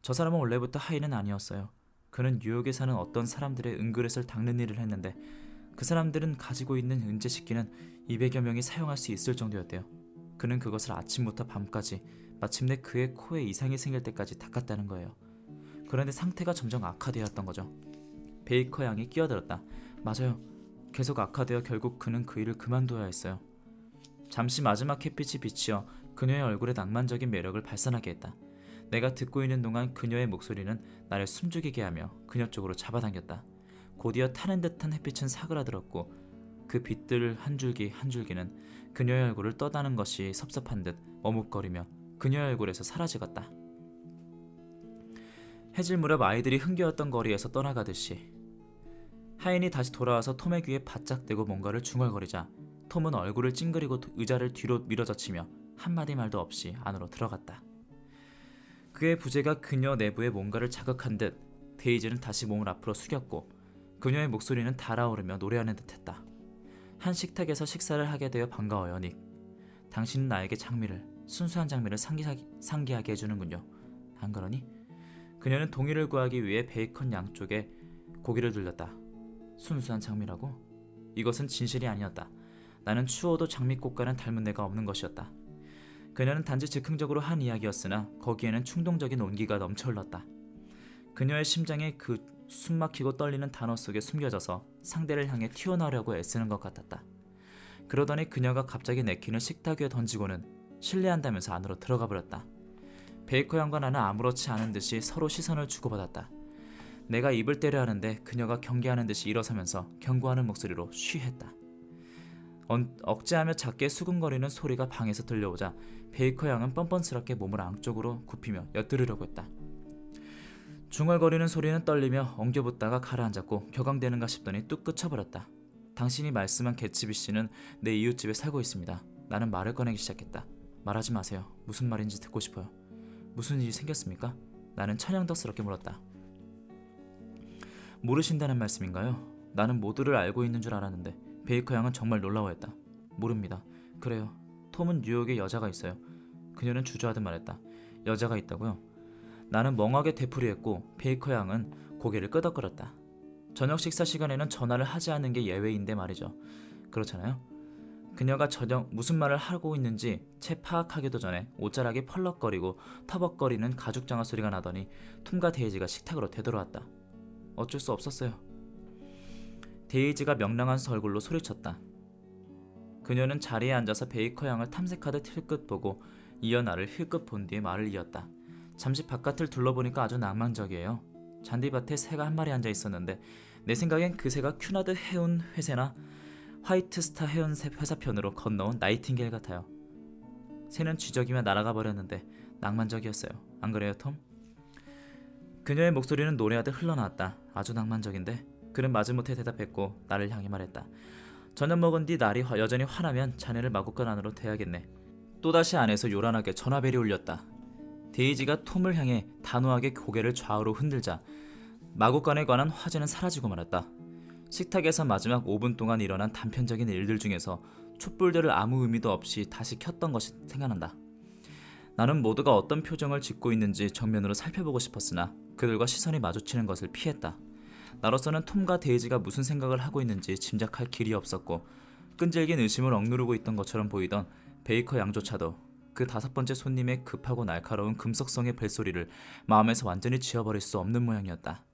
저 사람은 원래부터 하인은 아니었어요. 그는 뉴욕에 사는 어떤 사람들의 은그릇을 닦는 일을 했는데 그 사람들은 가지고 있는 은재 식기는 200여 명이 사용할 수 있을 정도였대요. 그는 그것을 아침부터 밤까지 마침내 그의 코에 이상이 생길 때까지 닦았다는 거예요. 그런데 상태가 점점 악화되었던 거죠. 베이커 양이 끼어들었다. 맞아요. 계속 악화되어 결국 그는 그 일을 그만둬야 했어요. 잠시 마지막 햇빛이 비치어 그녀의 얼굴에 낭만적인 매력을 발산하게 했다. 내가 듣고 있는 동안 그녀의 목소리는 나를 숨죽이게 하며 그녀 쪽으로 잡아당겼다. 곧이어 타는 듯한 햇빛은 사그라들었고 그 빛들 한 줄기 한 줄기는 그녀의 얼굴을 떠다는 것이 섭섭한 듯 머뭇거리며 그녀의 얼굴에서 사라지갔다. 해질 무렵 아이들이 흥겨웠던 거리에서 떠나가듯이 하인이 다시 돌아와서 톰의 귀에 바짝 대고 뭔가를 중얼거리자 톰은 얼굴을 찡그리고 의자를 뒤로 밀어젖히며 한마디 말도 없이 안으로 들어갔다. 그의 부재가 그녀 내부에 뭔가를 자극한 듯 데이지는 다시 몸을 앞으로 숙였고 그녀의 목소리는 달아오르며 노래하는 듯했다. 한 식탁에서 식사를 하게 되어 반가워요, 닉. 당신은 나에게 순수한 장미를 상기하게 해주는군요. 안 그러니? 그녀는 동의를 구하기 위해 베이컨 양쪽에 고개를 돌렸다. 순수한 장미라고? 이것은 진실이 아니었다. 나는 추워도 장미꽃과는 닮은 데가 없는 것이었다. 그녀는 단지 즉흥적으로 한 이야기였으나 거기에는 충동적인 온기가 넘쳐 흘렀다. 그녀의 심장에 그 숨막히고 떨리는 단어 속에 숨겨져서 상대를 향해 튀어나오려고 애쓰는 것 같았다. 그러더니 그녀가 갑자기 네킨을 식탁 위에 던지고는 실례한다면서 안으로 들어가 버렸다. 베이커 양과 나는 아무렇지 않은 듯이 서로 시선을 주고받았다. 내가 입을 때려 하는데 그녀가 경계하는 듯이 일어서면서 경고하는 목소리로 쉬했다. 억제하며 작게 수근거리는 소리가 방에서 들려오자 베이커 양은 뻔뻔스럽게 몸을 안쪽으로 굽히며 엿들으려고 했다. 중얼거리는 소리는 떨리며 엉겨붙다가 가라앉았고 격앙되는가 싶더니 뚝 끊쳐버렸다. 당신이 말씀한 개츠비 씨는 내 이웃집에 살고 있습니다. 나는 말을 꺼내기 시작했다. 말하지 마세요. 무슨 말인지 듣고 싶어요. 무슨 일이 생겼습니까? 나는 찬양덕스럽게 물었다. 모르신다는 말씀인가요? 나는 모두를 알고 있는 줄 알았는데 베이커 양은 정말 놀라워했다. 모릅니다. 그래요. 톰은 뉴욕에 여자가 있어요. 그녀는 주저하듯 말했다. 여자가 있다고요? 나는 멍하게 되풀이했고 베이커 양은 고개를 끄덕거렸다. 저녁 식사 시간에는 전화를 하지 않는 게 예외인데 말이죠. 그렇잖아요? 그녀가 저녁 무슨 말을 하고 있는지 채 파악하기도 전에 옷자락이 펄럭거리고 터벅거리는 가죽장화 소리가 나더니 톰과 데이지가 식탁으로 되돌아왔다. 어쩔 수 없었어요. 데이지가 명랑한 얼굴로 소리쳤다. 그녀는 자리에 앉아서 베이커 양을 탐색하듯 힐끗 보고 이어 나를 힐끗 본 뒤에 말을 이었다. 잠시 바깥을 둘러보니까 아주 낭만적이에요. 잔디밭에 새가 한 마리 앉아 있었는데 내 생각엔 그 새가 큐나드 해운 회사나 화이트스타 해운 회사편으로 건너온 나이팅게일 같아요. 새는 쥐저기며 날아가 버렸는데 낭만적이었어요. 안 그래요, 톰? 그녀의 목소리는 노래하듯 흘러나왔다. 아주 낭만적인데? 그는 마지못해 대답했고 나를 향해 말했다. 저녁 먹은 뒤 날이 여전히 환하면 자네를 마구간 안으로 대야겠네. 또다시 안에서 요란하게 전화벨이 울렸다. 데이지가 톰을 향해 단호하게 고개를 좌우로 흔들자 마구간에 관한 화제는 사라지고 말았다. 식탁에서 마지막 5분 동안 일어난 단편적인 일들 중에서 촛불들을 아무 의미도 없이 다시 켰던 것이 생각난다. 나는 모두가 어떤 표정을 짓고 있는지 정면으로 살펴보고 싶었으나 그들과 시선이 마주치는 것을 피했다. 나로서는 톰과 데이지가 무슨 생각을 하고 있는지 짐작할 길이 없었고 끈질긴 의심을 억누르고 있던 것처럼 보이던 베이커 양조차도 그 5번째 손님의 급하고 날카로운 금속성의 벨소리를 마음에서 완전히 지워버릴 수 없는 모양이었다.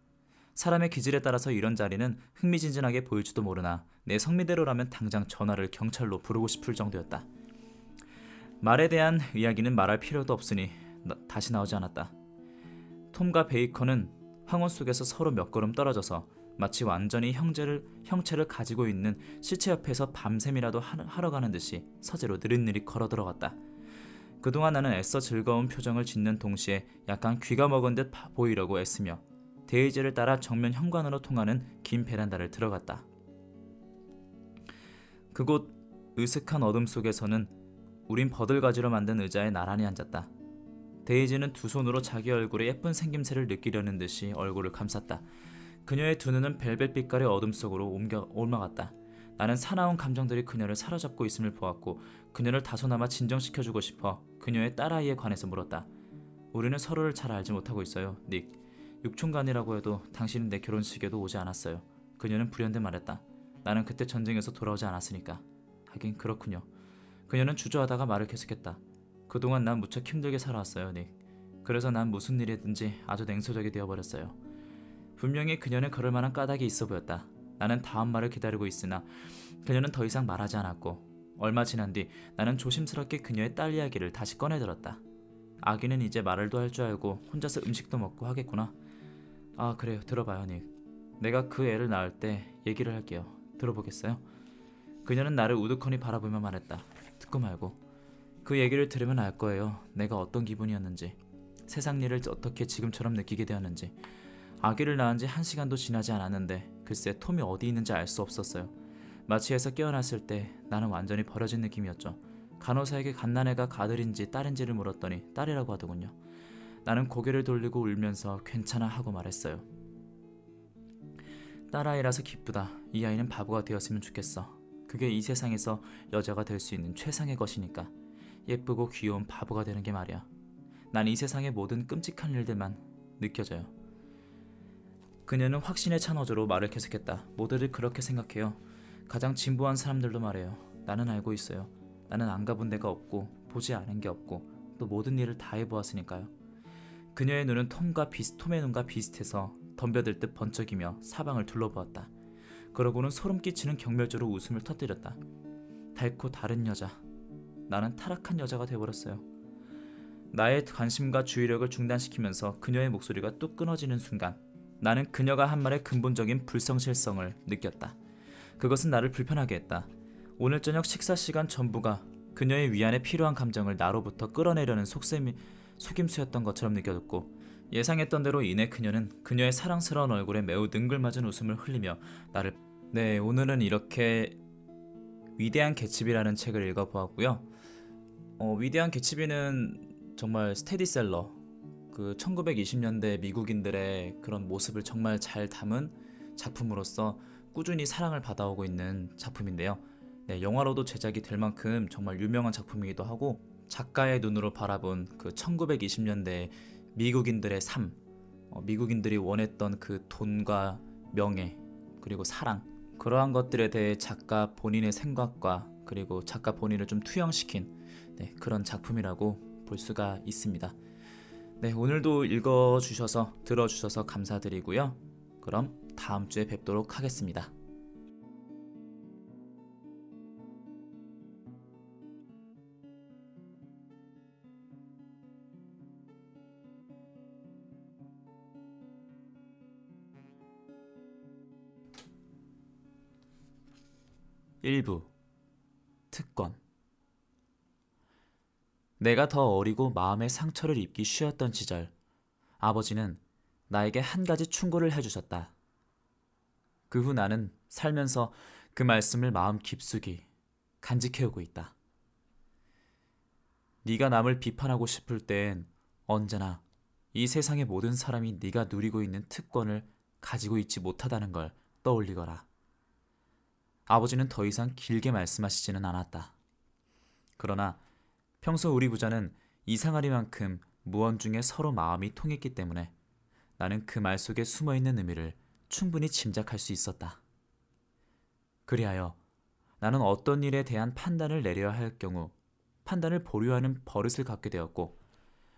사람의 기질에 따라서 이런 자리는 흥미진진하게 보일지도 모르나 내 성미대로라면 당장 전화를 경찰로 부르고 싶을 정도였다. 말에 대한 이야기는 말할 필요도 없으니 다시 나오지 않았다. 톰과 베이커는 황혼 속에서 서로 몇 걸음 떨어져서 마치 완전히 형체를 가지고 있는 시체 옆에서 밤샘이라도 하러 가는 듯이 서재로 느릿느릿 걸어 들어갔다. 그동안 나는 애써 즐거운 표정을 짓는 동시에 약간 귀가 먹은 듯 보이려고 애쓰며 데이지를 따라 정면 현관으로 통하는 긴 베란다를 들어갔다. 그곳 으슥한 어둠 속에서는 우린 버들가지로 만든 의자에 나란히 앉았다. 데이지는 두 손으로 자기 얼굴에 예쁜 생김새를 느끼려는 듯이 얼굴을 감쌌다. 그녀의 두 눈은 벨벳 빛깔의 어둠 속으로 옮아갔다. 나는 사나운 감정들이 그녀를 사로잡고 있음을 보았고 그녀를 다소나마 진정시켜주고 싶어 그녀의 딸아이에 관해서 물었다. 우리는 서로를 잘 알지 못하고 있어요, 닉. 육촌간이라고 해도 당신은 내 결혼식에도 오지 않았어요. 그녀는 불현듯 말했다. 나는 그때 전쟁에서 돌아오지 않았으니까. 하긴 그렇군요. 그녀는 주저하다가 말을 계속했다. 그동안 난 무척 힘들게 살아왔어요, 닉. 그래서 난 무슨 일이든지 아주 냉소적이 되어버렸어요. 분명히 그녀는 그럴 만한 까닭이 있어 보였다. 나는 다음 말을 기다리고 있으나 그녀는 더 이상 말하지 않았고 얼마 지난 뒤 나는 조심스럽게 그녀의 딸 이야기를 다시 꺼내들었다. 아기는 이제 말을도 할 줄 알고 혼자서 음식도 먹고 하겠구나. 아 그래요, 들어봐요, 닉. 내가 그 애를 낳을 때 얘기를 할게요. 들어보겠어요? 그녀는 나를 우두커니 바라보며 말했다. 듣고 말고. 그 얘기를 들으면 알 거예요. 내가 어떤 기분이었는지, 세상 일을 어떻게 지금처럼 느끼게 되었는지. 아기를 낳은 지 1시간도 지나지 않았는데 글쎄 톰이 어디 있는지 알 수 없었어요. 마취에서 깨어났을 때 나는 완전히 버려진 느낌이었죠. 간호사에게 갓난애가 아들인지 딸인지를 물었더니 딸이라고 하더군요. 나는 고개를 돌리고 울면서 괜찮아 하고 말했어요. 딸아이라서 기쁘다. 이 아이는 바보가 되었으면 좋겠어. 그게 이 세상에서 여자가 될 수 있는 최상의 것이니까. 예쁘고 귀여운 바보가 되는 게 말이야. 난 이 세상의 모든 끔찍한 일들만 느껴져요. 그녀는 확신에 찬 어조로 말을 계속했다. 모두들 그렇게 생각해요. 가장 진보한 사람들도 말해요. 나는 알고 있어요. 나는 안 가본 데가 없고 보지 않은 게 없고 또 모든 일을 다 해보았으니까요. 그녀의 눈은 톰의 눈과 비슷해서 덤벼들 듯 번쩍이며 사방을 둘러보았다. 그러고는 소름 끼치는 경멸조로 웃음을 터뜨렸다. 달코 다른 여자. 나는 타락한 여자가 되어버렸어요. 나의 관심과 주의력을 중단시키면서 그녀의 목소리가 뚝 끊어지는 순간 나는 그녀가 한 말의 근본적인 불성실성을 느꼈다. 그것은 나를 불편하게 했다. 오늘 저녁 식사 시간 전부가 그녀의 위안에 필요한 감정을 나로부터 끌어내려는 속임수였던 것처럼 느껴졌고 예상했던 대로 이내 그녀는 그녀의 사랑스러운 얼굴에 매우 능글맞은 웃음을 흘리며 나를 네, 오늘은 이렇게 위대한 개츠비라는 책을 읽어보았고요. 위대한 개츠비는 정말 스테디셀러, 그 1920년대 미국인들의 그런 모습을 정말 잘 담은 작품으로서 꾸준히 사랑을 받아오고 있는 작품인데요. 네, 영화로도 제작이 될 만큼 정말 유명한 작품이기도 하고 작가의 눈으로 바라본 그 1920년대 미국인들의 삶, 미국인들이 원했던 그 돈과 명예 그리고 사랑, 그러한 것들에 대해 작가 본인의 생각과 그리고 작가 본인을 좀 투영시킨 그런 작품이라고 볼 수가 있습니다. 네, 오늘도 읽어주셔서 들어주셔서 감사드리고요. 그럼 다음 주에 뵙도록 하겠습니다. 일부 특권. 내가 더 어리고 마음의 상처를 입기 쉬웠던 시절, 아버지는 나에게 한 가지 충고를 해주셨다. 그 후 나는 살면서 그 말씀을 마음 깊숙이 간직해오고 있다. 네가 남을 비판하고 싶을 땐 언제나 이 세상의 모든 사람이 네가 누리고 있는 특권을 가지고 있지 못하다는 걸 떠올리거라. 아버지는 더 이상 길게 말씀하시지는 않았다. 그러나 평소 우리 부자는 이상하리만큼 무언중에 서로 마음이 통했기 때문에 나는 그 말 속에 숨어있는 의미를 충분히 짐작할 수 있었다. 그리하여 나는 어떤 일에 대한 판단을 내려야 할 경우 판단을 보류하는 버릇을 갖게 되었고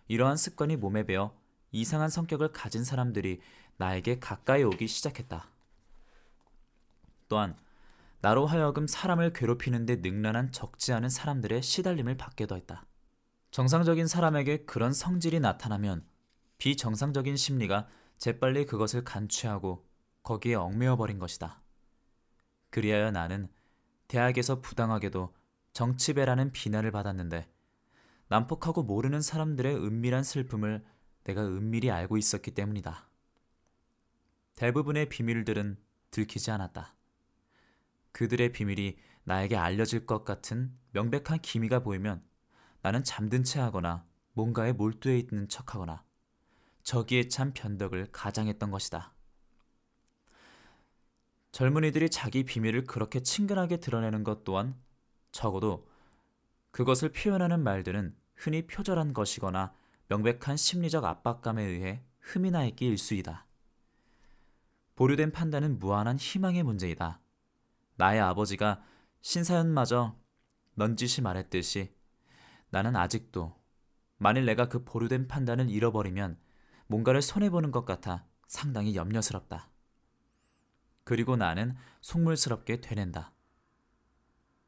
이러한 습관이 몸에 배어 이상한 성격을 가진 사람들이 나에게 가까이 오기 시작했다. 또한 나로 하여금 사람을 괴롭히는 데 능란한 적지 않은 사람들의 시달림을 받게도 했다. 정상적인 사람에게 그런 성질이 나타나면 비정상적인 심리가 재빨리 그것을 간취하고 거기에 얽매여버린 것이다. 그리하여 나는 대학에서 부당하게도 정치배라는 비난을 받았는데 난폭하고 모르는 사람들의 은밀한 슬픔을 내가 은밀히 알고 있었기 때문이다. 대부분의 비밀들은 들키지 않았다. 그들의 비밀이 나에게 알려질 것 같은 명백한 기미가 보이면 나는 잠든 채 하거나 뭔가에 몰두해 있는 척하거나 저기에 찬 변덕을 가장했던 것이다. 젊은이들이 자기 비밀을 그렇게 친근하게 드러내는 것 또한 적어도 그것을 표현하는 말들은 흔히 표절한 것이거나 명백한 심리적 압박감에 의해 흠이 나 있기 일쑤이다. 보류된 판단은 무한한 희망의 문제이다. 나의 아버지가 신사연마저 넌지시 말했듯이 나는 아직도 만일 내가 그 보류된 판단을 잃어버리면 뭔가를 손해보는 것 같아 상당히 염려스럽다. 그리고 나는 속물스럽게 되낸다.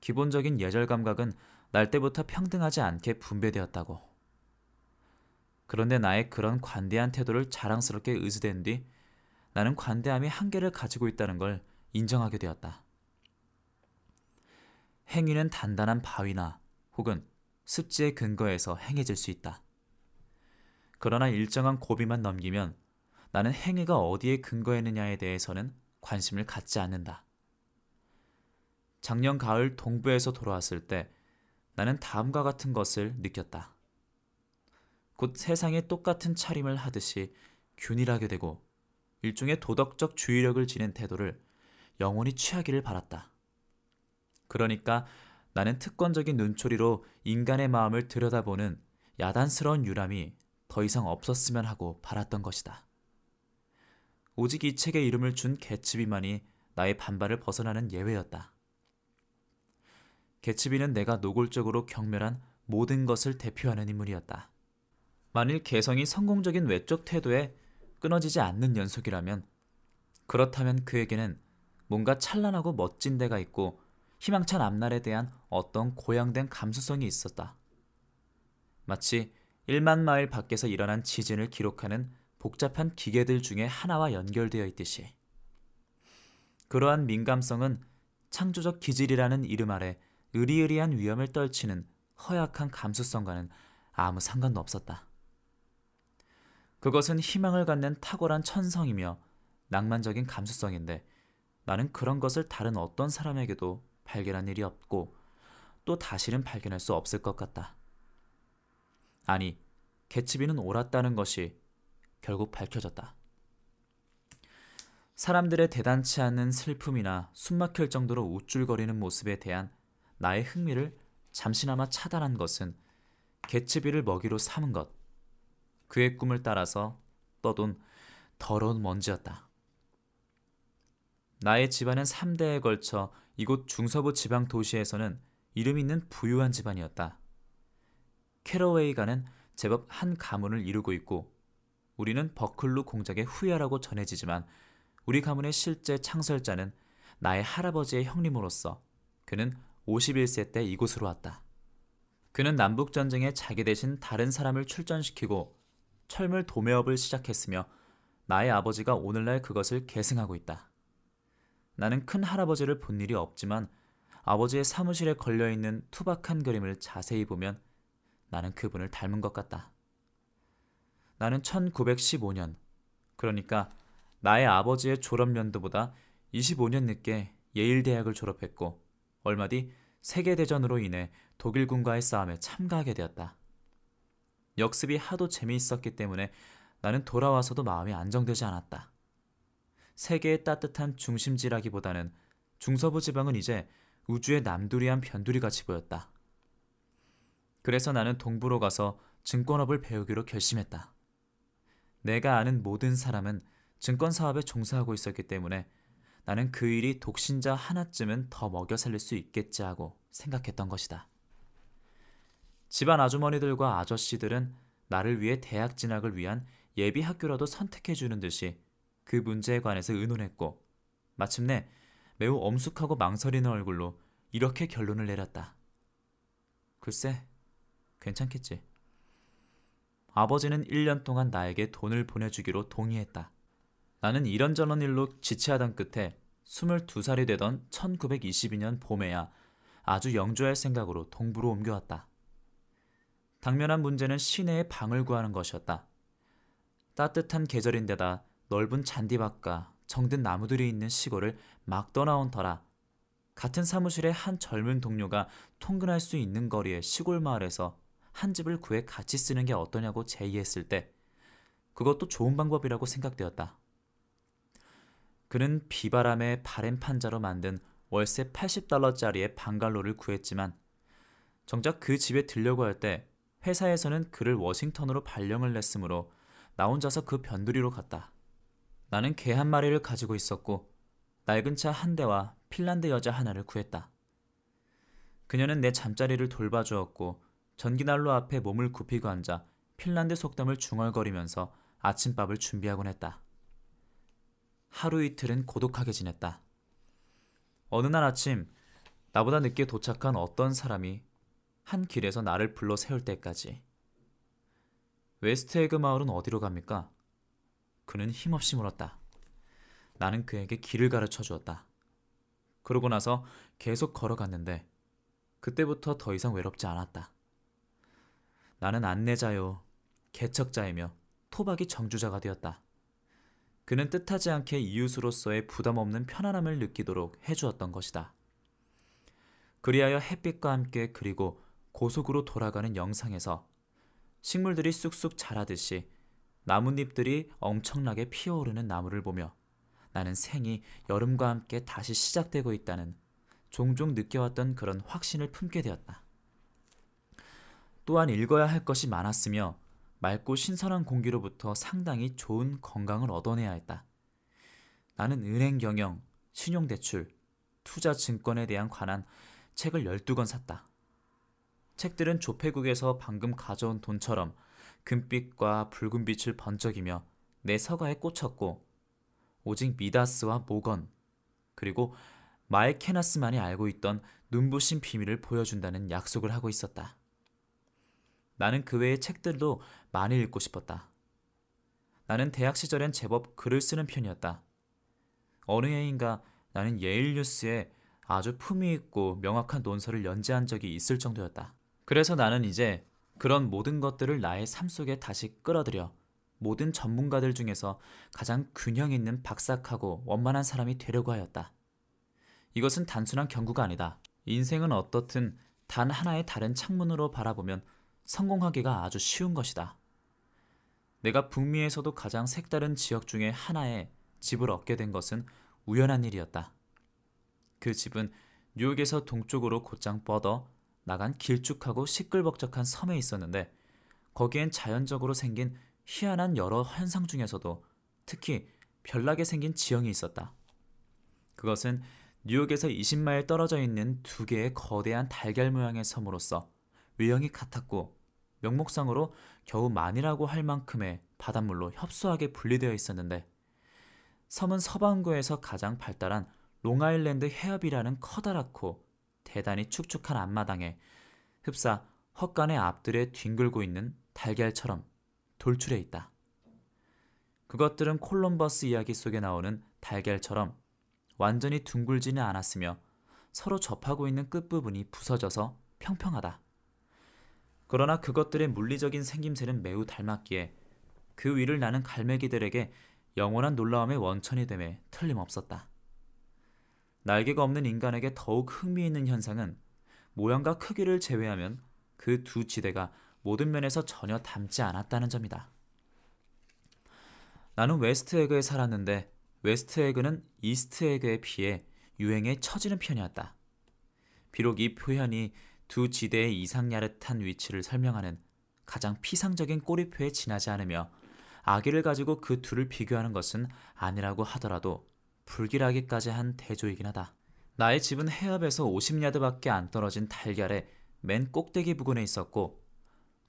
기본적인 예절 감각은 날 때부터 평등하지 않게 분배되었다고. 그런데 나의 그런 관대한 태도를 자랑스럽게 의지된 뒤 나는 관대함이 한계를 가지고 있다는 걸 인정하게 되었다. 행위는 단단한 바위나 혹은 습지에 근거해서 행해질 수 있다. 그러나 일정한 고비만 넘기면 나는 행위가 어디에 근거했느냐에 대해서는 관심을 갖지 않는다. 작년 가을 동부에서 돌아왔을 때 나는 다음과 같은 것을 느꼈다. 곧 세상에 똑같은 차림을 하듯이 균일하게 되고 일종의 도덕적 주의력을 지닌 태도를 영원히 취하기를 바랐다. 그러니까 나는 특권적인 눈초리로 인간의 마음을 들여다보는 야단스러운 유람이 더 이상 없었으면 하고 바랐던 것이다. 오직 이 책에 이름을 준 개츠비만이 나의 반발을 벗어나는 예외였다. 개츠비는 내가 노골적으로 경멸한 모든 것을 대표하는 인물이었다. 만일 개성이 성공적인 외적 태도에 끊어지지 않는 연속이라면, 그렇다면 그에게는 뭔가 찬란하고 멋진 데가 있고 희망찬 앞날에 대한 어떤 고양된 감수성이 있었다. 마치 1만 마일 밖에서 일어난 지진을 기록하는 복잡한 기계들 중에 하나와 연결되어 있듯이. 그러한 민감성은 창조적 기질이라는 이름 아래 으리으리한 위험을 떨치는 허약한 감수성과는 아무 상관도 없었다. 그것은 희망을 갖는 탁월한 천성이며 낭만적인 감수성인데, 나는 그런 것을 다른 어떤 사람에게도 발견한 일이 없고 또 다시는 발견할 수 없을 것 같다. 아니, 개츠비는 옳았다는 것이 결국 밝혀졌다. 사람들의 대단치 않은 슬픔이나 숨막힐 정도로 우쭐거리는 모습에 대한 나의 흥미를 잠시나마 차단한 것은 개츠비를 먹이로 삼은 것, 그의 꿈을 따라서 떠돈 더러운 먼지였다. 나의 집안은 3대에 걸쳐 이곳 중서부 지방 도시에서는 이름 있는 부유한 집안이었다. 캐러웨이가는 제법 한 가문을 이루고 있고, 우리는 버클루 공작의 후예라고 전해지지만 우리 가문의 실제 창설자는 나의 할아버지의 형님으로서 그는 51세 때 이곳으로 왔다. 그는 남북전쟁에 자기 대신 다른 사람을 출전시키고 철물 도매업을 시작했으며 나의 아버지가 오늘날 그것을 계승하고 있다. 나는 큰 할아버지를 본 일이 없지만 아버지의 사무실에 걸려있는 투박한 그림을 자세히 보면 나는 그분을 닮은 것 같다. 나는 1915년, 그러니까 나의 아버지의 졸업 연도보다 25년 늦게 예일 대학을 졸업했고, 얼마 뒤 세계대전으로 인해 독일군과의 싸움에 참가하게 되었다. 역습이 하도 재미있었기 때문에 나는 돌아와서도 마음이 안정되지 않았다. 세계의 따뜻한 중심지라기보다는 중서부 지방은 이제 우주의 남두리한 변두리같이 보였다. 그래서 나는 동부로 가서 증권업을 배우기로 결심했다. 내가 아는 모든 사람은 증권 사업에 종사하고 있었기 때문에 나는 그 일이 독신자 하나쯤은 더 먹여 살릴 수 있겠지 하고 생각했던 것이다. 집안 아주머니들과 아저씨들은 나를 위해 대학 진학을 위한 예비 학교라도 선택해주는 듯이 그 문제에 관해서 의논했고, 마침내 매우 엄숙하고 망설이는 얼굴로 이렇게 결론을 내렸다. 글쎄, 괜찮겠지. 아버지는 1년 동안 나에게 돈을 보내주기로 동의했다. 나는 이런저런 일로 지체하던 끝에 22살이 되던 1922년 봄에야 아주 영주할 생각으로 동부로 옮겨왔다. 당면한 문제는 시내에 방을 구하는 것이었다. 따뜻한 계절인데다 넓은 잔디밭과 정든 나무들이 있는 시골을 막 떠나온 터라 같은 사무실의 한 젊은 동료가 통근할 수 있는 거리의 시골 마을에서 한 집을 구해 같이 쓰는 게 어떠냐고 제의했을 때 그것도 좋은 방법이라고 생각되었다. 그는 비바람의 바램 판자로 만든 월세 $80짜리의 방갈로를 구했지만 정작 그 집에 들려고 할 때 회사에서는 그를 워싱턴으로 발령을 냈으므로 나 혼자서 그 변두리로 갔다. 나는 개 한 마리를 가지고 있었고 낡은 차 한 대와 핀란드 여자 하나를 구했다. 그녀는 내 잠자리를 돌봐주었고 전기난로 앞에 몸을 굽히고 앉아 핀란드 속담을 중얼거리면서 아침밥을 준비하곤 했다. 하루 이틀은 고독하게 지냈다. 어느 날 아침 나보다 늦게 도착한 어떤 사람이 한 길에서 나를 불러 세울 때까지. 웨스트에그 마을은 어디로 갑니까? 그는 힘없이 물었다. 나는 그에게 길을 가르쳐 주었다. 그러고 나서 계속 걸어갔는데 그때부터 더 이상 외롭지 않았다. 나는 안내자요, 개척자이며 토박이 정주자가 되었다. 그는 뜻하지 않게 이웃으로서의 부담 없는 편안함을 느끼도록 해주었던 것이다. 그리하여 햇빛과 함께 그리고 고속으로 돌아가는 영상에서 식물들이 쑥쑥 자라듯이 나뭇잎들이 엄청나게 피어오르는 나무를 보며 나는 생이 여름과 함께 다시 시작되고 있다는 종종 느껴왔던 그런 확신을 품게 되었다. 또한 읽어야 할 것이 많았으며 맑고 신선한 공기로부터 상당히 좋은 건강을 얻어내야 했다. 나는 은행 경영, 신용대출, 투자 증권에 대한 관한 책을 12권 샀다. 책들은 조폐국에서 방금 가져온 돈처럼 금빛과 붉은빛을 번쩍이며 내 서가에 꽂혔고 오직 미다스와 모건 그리고 마에케나스만이 알고 있던 눈부신 비밀을 보여준다는 약속을 하고 있었다. 나는 그 외의 책들도 많이 읽고 싶었다. 나는 대학 시절엔 제법 글을 쓰는 편이었다. 어느 해인가 나는 예일 뉴스에 아주 품위 있고 명확한 논설을 연재한 적이 있을 정도였다. 그래서 나는 이제 그런 모든 것들을 나의 삶 속에 다시 끌어들여 모든 전문가들 중에서 가장 균형 있는 박삭하고 원만한 사람이 되려고 하였다. 이것은 단순한 경구가 아니다. 인생은 어떻든 단 하나의 다른 창문으로 바라보면 성공하기가 아주 쉬운 것이다. 내가 북미에서도 가장 색다른 지역 중에 하나에 집을 얻게 된 것은 우연한 일이었다. 그 집은 뉴욕에서 동쪽으로 곧장 뻗어 나간 길쭉하고 시끌벅적한 섬에 있었는데 거기엔 자연적으로 생긴 희한한 여러 현상 중에서도 특히 별나게 생긴 지형이 있었다. 그것은 뉴욕에서 20마일 떨어져 있는 두 개의 거대한 달걀 모양의 섬으로서 외형이 같았고 명목상으로 겨우 만이라고 할 만큼의 바닷물로 협소하게 분리되어 있었는데 섬은 서반구에서 가장 발달한 롱아일랜드 해협이라는 커다랗고 대단히 축축한 앞마당에 흡사 헛간의 앞들에 뒹굴고 있는 달걀처럼 돌출해 있다. 그것들은 콜럼버스 이야기 속에 나오는 달걀처럼 완전히 둥글지는 않았으며 서로 접하고 있는 끝부분이 부서져서 평평하다. 그러나 그것들의 물리적인 생김새는 매우 닮았기에 그 위를 나는 갈매기들에게 영원한 놀라움의 원천이 됨에 틀림없었다. 날개가 없는 인간에게 더욱 흥미있는 현상은 모양과 크기를 제외하면 그 두 지대가 모든 면에서 전혀 닮지 않았다는 점이다. 나는 웨스트에그에 살았는데 웨스트에그는 이스트에그에 비해 유행에 처지는 편이었다. 비록 이 표현이 두 지대의 이상야릇한 위치를 설명하는 가장 피상적인 꼬리표에 지나지 않으며 아기를 가지고 그 둘을 비교하는 것은 아니라고 하더라도 불길하기까지 한 대조이긴 하다. 나의 집은 해협에서 50야드밖에 안 떨어진 달걀의 맨 꼭대기 부근에 있었고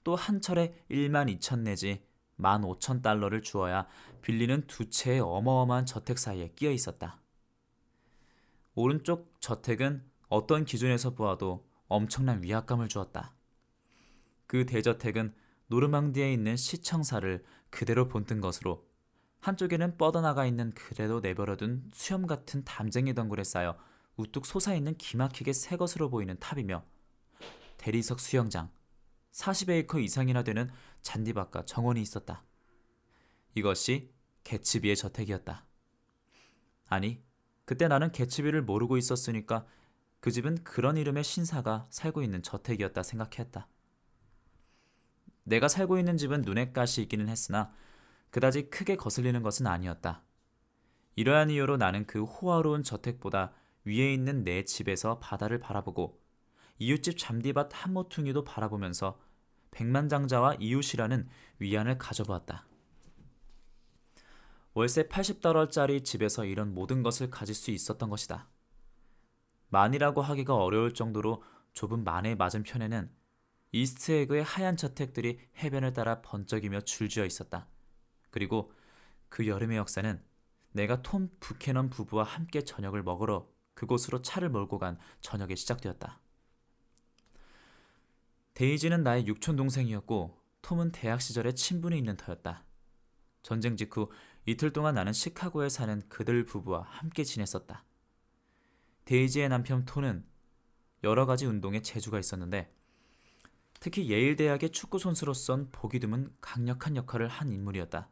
또 한 철에 12,000 내지 15,000달러를 주어야 빌리는 두 채의 어마어마한 저택 사이에 끼어 있었다. 오른쪽 저택은 어떤 기준에서 보아도 엄청난 위압감을 주었다. 그 대저택은 노르망디에 있는 시청사를 그대로 본뜬 것으로 한쪽에는 뻗어나가 있는 그대로 내버려둔 수염 같은 담쟁이 덩굴에 쌓여 우뚝 솟아있는 기막히게 새 것으로 보이는 탑이며 대리석 수영장, 40에이커 이상이나 되는 잔디밭과 정원이 있었다. 이것이 개츠비의 저택이었다. 아니, 그때 나는 개츠비를 모르고 있었으니까 그 집은 그런 이름의 신사가 살고 있는 저택이었다 생각했다. 내가 살고 있는 집은 눈에 가시 있기는 했으나 그다지 크게 거슬리는 것은 아니었다. 이러한 이유로 나는 그 호화로운 저택보다 위에 있는 내 집에서 바다를 바라보고 이웃집 잔디밭 한 모퉁이도 바라보면서 백만장자와 이웃이라는 위안을 가져보았다. 월세 80달러짜리 집에서 이런 모든 것을 가질 수 있었던 것이다. 만이라고 하기가 어려울 정도로 좁은 만의 맞은편에는 이스트에그의 하얀 저택들이 해변을 따라 번쩍이며 줄지어 있었다. 그리고 그 여름의 역사는 내가 톰 부캐넌 부부와 함께 저녁을 먹으러 그곳으로 차를 몰고 간 저녁에 시작되었다. 데이지는 나의 육촌동생이었고 톰은 대학 시절에 친분이 있는 터였다. 전쟁 직후 이틀 동안 나는 시카고에 사는 그들 부부와 함께 지냈었다. 데이지의 남편 톰은 여러 가지 운동에 재주가 있었는데 특히 예일 대학의 축구 선수로선 보기 드문 강력한 역할을 한 인물이었다.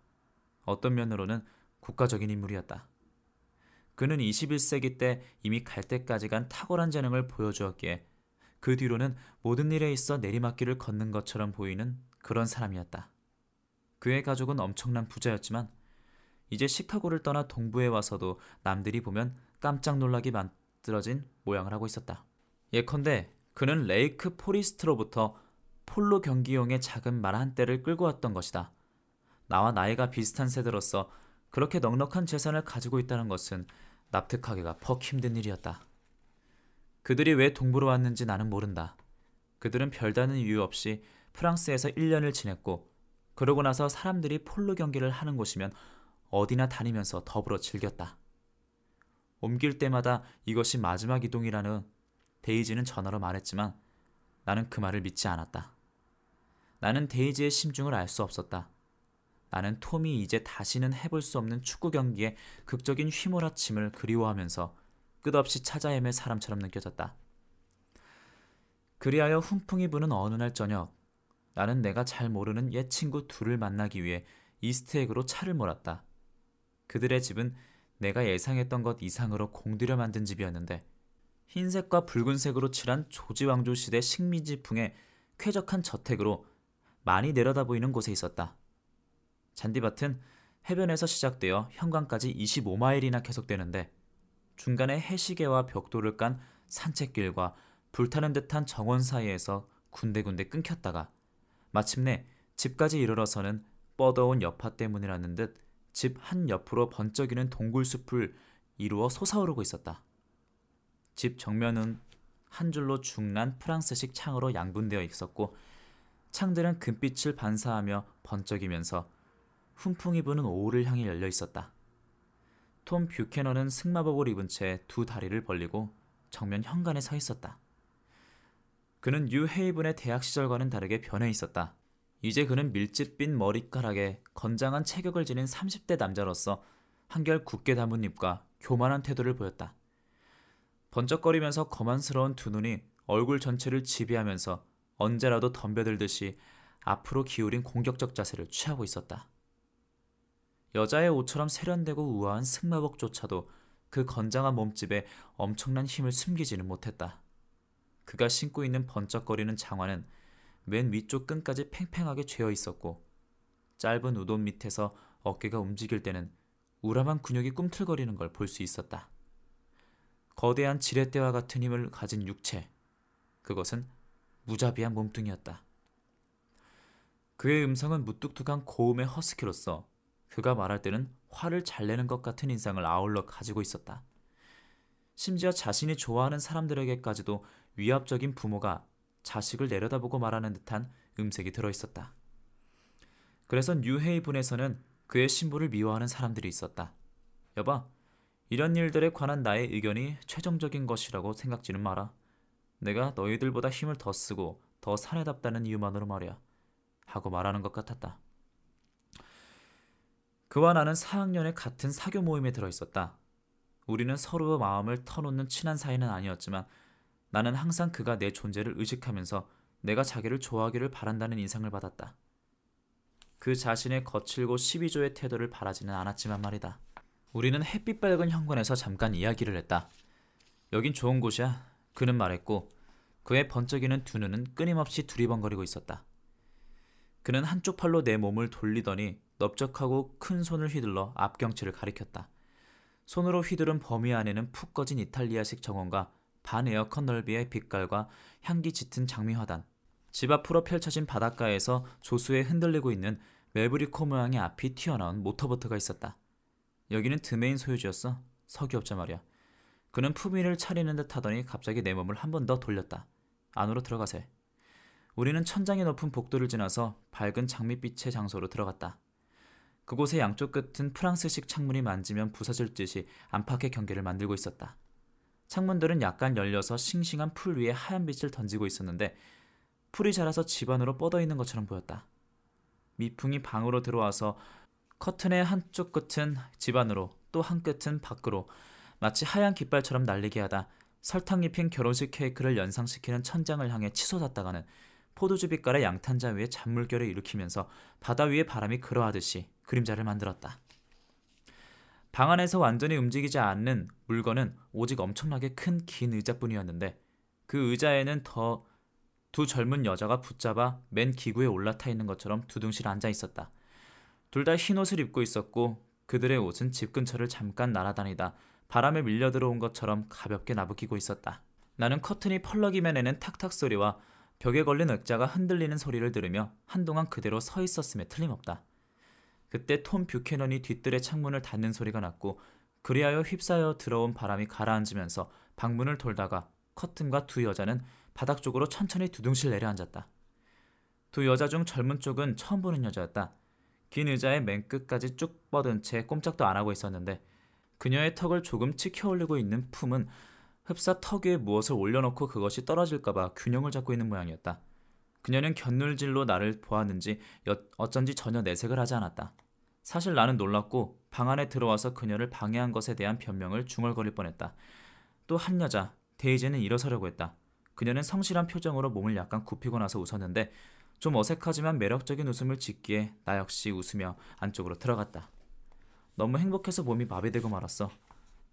어떤 면으로는 국가적인 인물이었다. 그는 21세기 때 이미 갈 때까지 간 탁월한 재능을 보여주었기에 그 뒤로는 모든 일에 있어 내리막길을 걷는 것처럼 보이는 그런 사람이었다. 그의 가족은 엄청난 부자였지만 이제 시카고를 떠나 동부에 와서도 남들이 보면 깜짝 놀라게 만들어진 모양을 하고 있었다. 예컨대 그는 레이크 포리스트로부터 폴로 경기용의 작은 말 한 대를 끌고 왔던 것이다. 나와 나이가 비슷한 세대로서 그렇게 넉넉한 재산을 가지고 있다는 것은 납득하기가 퍽 힘든 일이었다. 그들이 왜 동부로 왔는지 나는 모른다. 그들은 별다른 이유 없이 프랑스에서 1년을 지냈고 그러고 나서 사람들이 폴로 경기를 하는 곳이면 어디나 다니면서 더불어 즐겼다. 옮길 때마다 이것이 마지막 이동이라는 데이지는 전화로 말했지만 나는 그 말을 믿지 않았다. 나는 데이지의 심중을 알 수 없었다. 나는 톰이 이제 다시는 해볼 수 없는 축구 경기에 극적인 휘몰아침을 그리워하면서 끝없이 찾아 헤맬 사람처럼 느껴졌다. 그리하여 훈풍이 부는 어느 날 저녁, 나는 내가 잘 모르는 옛 친구 둘을 만나기 위해 이스트에그로 차를 몰았다. 그들의 집은 내가 예상했던 것 이상으로 공들여 만든 집이었는데 흰색과 붉은색으로 칠한 조지 왕조 시대 식민지풍의 쾌적한 저택으로 많이 내려다 보이는 곳에 있었다. 잔디밭은 해변에서 시작되어 현관까지 25마일이나 계속되는데 중간에 해시계와 벽돌을 깐 산책길과 불타는 듯한 정원 사이에서 군데군데 끊겼다가 마침내 집까지 이르러서는 뻗어온 여파 때문이라는 듯 집 한 옆으로 번쩍이는 동굴숲을 이루어 솟아오르고 있었다. 집 정면은 한 줄로 중난 프랑스식 창으로 양분되어 있었고 창들은 금빛을 반사하며 번쩍이면서 훈풍이 부는 오후를 향해 열려 있었다. 톰 뷰캐넌은 승마복을 입은 채 두 다리를 벌리고 정면 현관에 서 있었다. 그는 뉴 헤이븐의 대학 시절과는 다르게 변해 있었다. 이제 그는 밀집빈 머리카락에 건장한 체격을 지닌 30대 남자로서 한결 굳게 담은 입과 교만한 태도를 보였다. 번쩍거리면서 거만스러운 두 눈이 얼굴 전체를 지배하면서 언제라도 덤벼들듯이 앞으로 기울인 공격적 자세를 취하고 있었다. 여자의 옷처럼 세련되고 우아한 승마복조차도 그 건장한 몸집에 엄청난 힘을 숨기지는 못했다. 그가 신고 있는 번쩍거리는 장화는 맨 위쪽 끈까지 팽팽하게 죄어 있었고 짧은 우돈 밑에서 어깨가 움직일 때는 우람한 근육이 꿈틀거리는 걸 볼 수 있었다. 거대한 지렛대와 같은 힘을 가진 육체, 그것은 무자비한 몸뚱이였다. 그의 음성은 무뚝뚝한 고음의 허스키로서 그가 말할 때는 화를 잘 내는 것 같은 인상을 아울러 가지고 있었다. 심지어 자신이 좋아하는 사람들에게까지도 위압적인 부모가 자식을 내려다보고 말하는 듯한 음색이 들어있었다. 그래서 뉴헤이븐에서는 그의 신부를 미워하는 사람들이 있었다. 여봐, 이런 일들에 관한 나의 의견이 최종적인 것이라고 생각지는 마라. 내가 너희들보다 힘을 더 쓰고 더 사내답다는 이유만으로 말이야. 하고 말하는 것 같았다. 그와 나는 4학년의 같은 사교 모임에 들어있었다. 우리는 서로의 마음을 터놓는 친한 사이는 아니었지만 나는 항상 그가 내 존재를 의식하면서 내가 자기를 좋아하기를 바란다는 인상을 받았다. 그 자신의 거칠고 시비조의 태도를 바라지는 않았지만 말이다. 우리는 햇빛 밝은 현관에서 잠깐 이야기를 했다. 여긴 좋은 곳이야. 그는 말했고 그의 번쩍이는 두 눈은 끊임없이 두리번거리고 있었다. 그는 한쪽 팔로 내 몸을 돌리더니 넓적하고 큰 손을 휘둘러 앞경치를 가리켰다. 손으로 휘두른 범위 안에는 푹 꺼진 이탈리아식 정원과 반 에어컨 넓이의 빛깔과 향기 짙은 장미화단, 집 앞으로 펼쳐진 바닷가에서 조수에 흔들리고 있는 멜브리코 모양의 앞이 튀어나온 모터보트가 있었다. 여기는 드메인 소유지였어. 석유업자 말이야. 그는 품위를 차리는 듯 하더니 갑자기 내 몸을 한 번 더 돌렸다. 안으로 들어가세. 우리는 천장이 높은 복도를 지나서 밝은 장밋빛의 장소로 들어갔다. 그곳의 양쪽 끝은 프랑스식 창문이 만지면 부서질 듯이 안팎의 경계를 만들고 있었다. 창문들은 약간 열려서 싱싱한 풀 위에 하얀 빛을 던지고 있었는데 풀이 자라서 집 안으로 뻗어있는 것처럼 보였다. 미풍이 방으로 들어와서 커튼의 한쪽 끝은 집 안으로 또 한 끝은 밖으로 마치 하얀 깃발처럼 날리게 하다 설탕 입힌 결혼식 케이크를 연상시키는 천장을 향해 치솟았다가는 포도주 빛깔의 양탄자 위에 잔물결을 일으키면서 바다 위에 바람이 그러하듯이 그림자를 만들었다. 방 안에서 완전히 움직이지 않는 물건은 오직 엄청나게 큰 긴 의자뿐이었는데 그 의자에는 두 젊은 여자가 붙잡아 맨 기구에 올라타 있는 것처럼 두둥실 앉아 있었다. 둘 다 흰 옷을 입고 있었고 그들의 옷은 집 근처를 잠깐 날아다니다 바람에 밀려 들어온 것처럼 가볍게 나부끼고 있었다. 나는 커튼이 펄럭이며 내는 탁탁 소리와 벽에 걸린 액자가 흔들리는 소리를 들으며 한동안 그대로 서 있었음에 틀림없다. 그때 톰 뷰캐넌이 뒤뜰의 창문을 닫는 소리가 났고 그리하여 휩싸여 들어온 바람이 가라앉으면서 방문을 돌다가 커튼과 두 여자는 바닥 쪽으로 천천히 두둥실 내려앉았다. 두 여자 중 젊은 쪽은 처음 보는 여자였다. 긴 의자의 맨 끝까지 쭉 뻗은 채 꼼짝도 안 하고 있었는데 그녀의 턱을 조금 치켜 올리고 있는 품은 흡사 턱 위에 무엇을 올려놓고 그것이 떨어질까봐 균형을 잡고 있는 모양이었다. 그녀는 곁눈질로 나를 보았는지 어쩐지 전혀 내색을 하지 않았다. 사실 나는 놀랐고 방 안에 들어와서 그녀를 방해한 것에 대한 변명을 중얼거릴 뻔했다. 또 한 여자, 데이지는 일어서려고 했다. 그녀는 성실한 표정으로 몸을 약간 굽히고 나서 웃었는데 좀 어색하지만 매력적인 웃음을 짓기에 나 역시 웃으며 안쪽으로 들어갔다. 너무 행복해서 몸이 마비되고 말았어.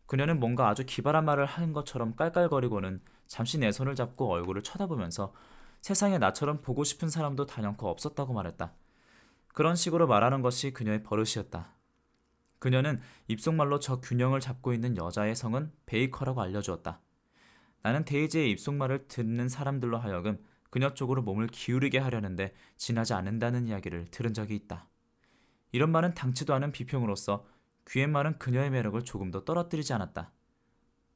그녀는 뭔가 아주 기발한 말을 하는 것처럼 깔깔거리고는 잠시 내 손을 잡고 얼굴을 쳐다보면서 세상에 나처럼 보고 싶은 사람도 단연코 없었다고 말했다. 그런 식으로 말하는 것이 그녀의 버릇이었다. 그녀는 입속말로 저 균형을 잡고 있는 여자의 성은 베이커라고 알려주었다. 나는 데이지의 입속말을 듣는 사람들로 하여금 그녀 쪽으로 몸을 기울이게 하려는데 지나지 않는다는 이야기를 들은 적이 있다. 이런 말은 당치도 않은 비평으로서 귀의 말은 그녀의 매력을 조금 더 떨어뜨리지 않았다.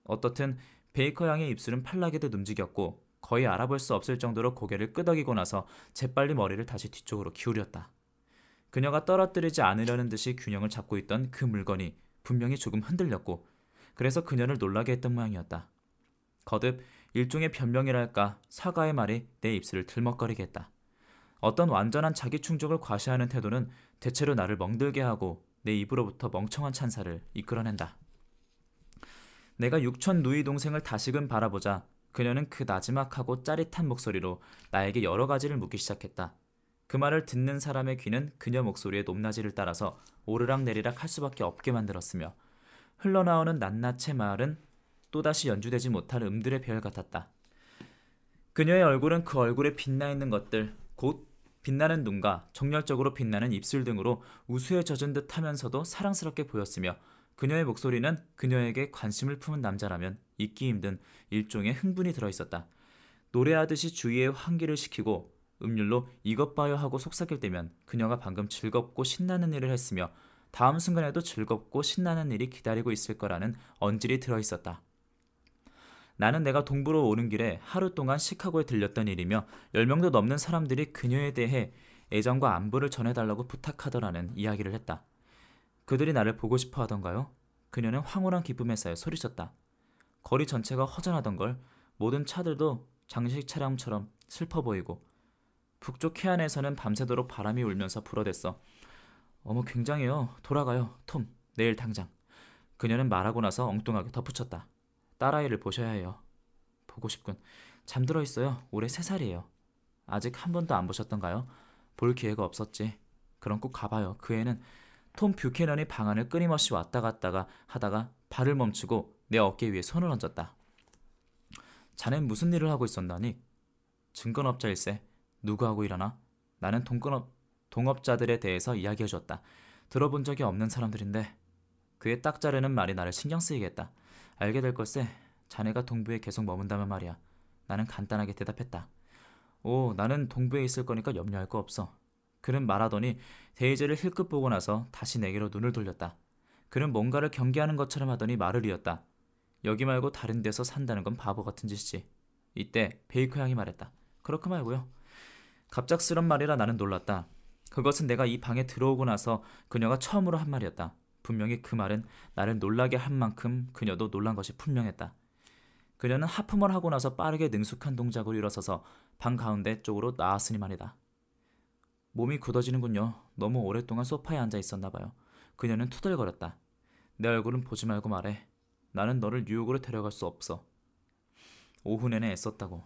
어떻든 베이커 양의 입술은 팔락이듯 움직였고 거의 알아볼 수 없을 정도로 고개를 끄덕이고 나서 재빨리 머리를 다시 뒤쪽으로 기울였다. 그녀가 떨어뜨리지 않으려는 듯이 균형을 잡고 있던 그 물건이 분명히 조금 흔들렸고 그래서 그녀를 놀라게 했던 모양이었다. 거듭 일종의 변명이랄까 사과의 말이 내 입술을 들먹거리게 했다. 어떤 완전한 자기 충족을 과시하는 태도는 대체로 나를 멍들게 하고 내 입으로부터 멍청한 찬사를 이끌어낸다. 내가 육천 누이 동생을 다시금 바라보자 그녀는 그 나지막하고 짜릿한 목소리로 나에게 여러 가지를 묻기 시작했다. 그 말을 듣는 사람의 귀는 그녀 목소리의 높낮이를 따라서 오르락내리락 할 수밖에 없게 만들었으며 흘러나오는 낱낱의 말은 또다시 연주되지 못할 음들의 별 같았다. 그녀의 얼굴은 그 얼굴에 빛나 있는 것들, 곧 빛나는 눈과 정열적으로 빛나는 입술 등으로 우수에 젖은 듯 하면서도 사랑스럽게 보였으며 그녀의 목소리는 그녀에게 관심을 품은 남자라면 잊기 힘든 일종의 흥분이 들어있었다. 노래하듯이 주위에 환기를 시키고 음률로 이것 봐요 하고 속삭일 때면 그녀가 방금 즐겁고 신나는 일을 했으며 다음 순간에도 즐겁고 신나는 일이 기다리고 있을 거라는 언질이 들어있었다. 나는 내가 동부로 오는 길에 하루 동안 시카고에 들렸던 일이며 10명도 넘는 사람들이 그녀에 대해 애정과 안부를 전해달라고 부탁하더라는 이야기를 했다. 그들이 나를 보고 싶어 하던가요? 그녀는 황홀한 기쁨에 쌓여 소리쳤다. 거리 전체가 허전하던걸. 모든 차들도 장식 차량처럼 슬퍼 보이고 북쪽 해안에서는 밤새도록 바람이 울면서 불어댔어. 어머 굉장해요. 돌아가요. 톰. 내일 당장. 그녀는 말하고 나서 엉뚱하게 덧붙였다. 딸아이를 보셔야 해요. 보고 싶군. 잠들어 있어요. 올해 3살이에요. 아직 한 번도 안 보셨던가요? 볼 기회가 없었지. 그럼 꼭 가봐요. 그 애는 톰 뷰캐넌이 방 안을 끊임없이 왔다 갔다가 하다가 발을 멈추고 내 어깨 위에 손을 얹었다. 자넨 무슨 일을 하고 있었나니? 증권업자일세. 누구 하고 일하나? 나는 동업자들에 대해서 이야기해 주었다. 들어본 적이 없는 사람들인데 그의 딱 자르는 말이 나를 신경 쓰이게 했다. 알게 될 걸세. 자네가 동부에 계속 머문다면 말이야. 나는 간단하게 대답했다. 오, 나는 동부에 있을 거니까 염려할 거 없어. 그는 말하더니 데이지를 힐끗 보고 나서 다시 내게로 눈을 돌렸다. 그는 뭔가를 경계하는 것처럼 하더니 말을 이었다. 여기 말고 다른 데서 산다는 건 바보 같은 짓이지. 이때 베이커 양이 말했다. 그렇고 말고요. 갑작스런 말이라 나는 놀랐다. 그것은 내가 이 방에 들어오고 나서 그녀가 처음으로 한 말이었다. 분명히 그 말은 나를 놀라게 한 만큼 그녀도 놀란 것이 분명했다. 그녀는 하품을 하고 나서 빠르게 능숙한 동작으로 일어서서 방 가운데 쪽으로 나왔으니 말이다. 몸이 굳어지는군요. 너무 오랫동안 소파에 앉아 있었나 봐요. 그녀는 투덜거렸다. 내 얼굴은 보지 말고 말해. 나는 너를 뉴욕으로 데려갈 수 없어. 오후 내내 애썼다고.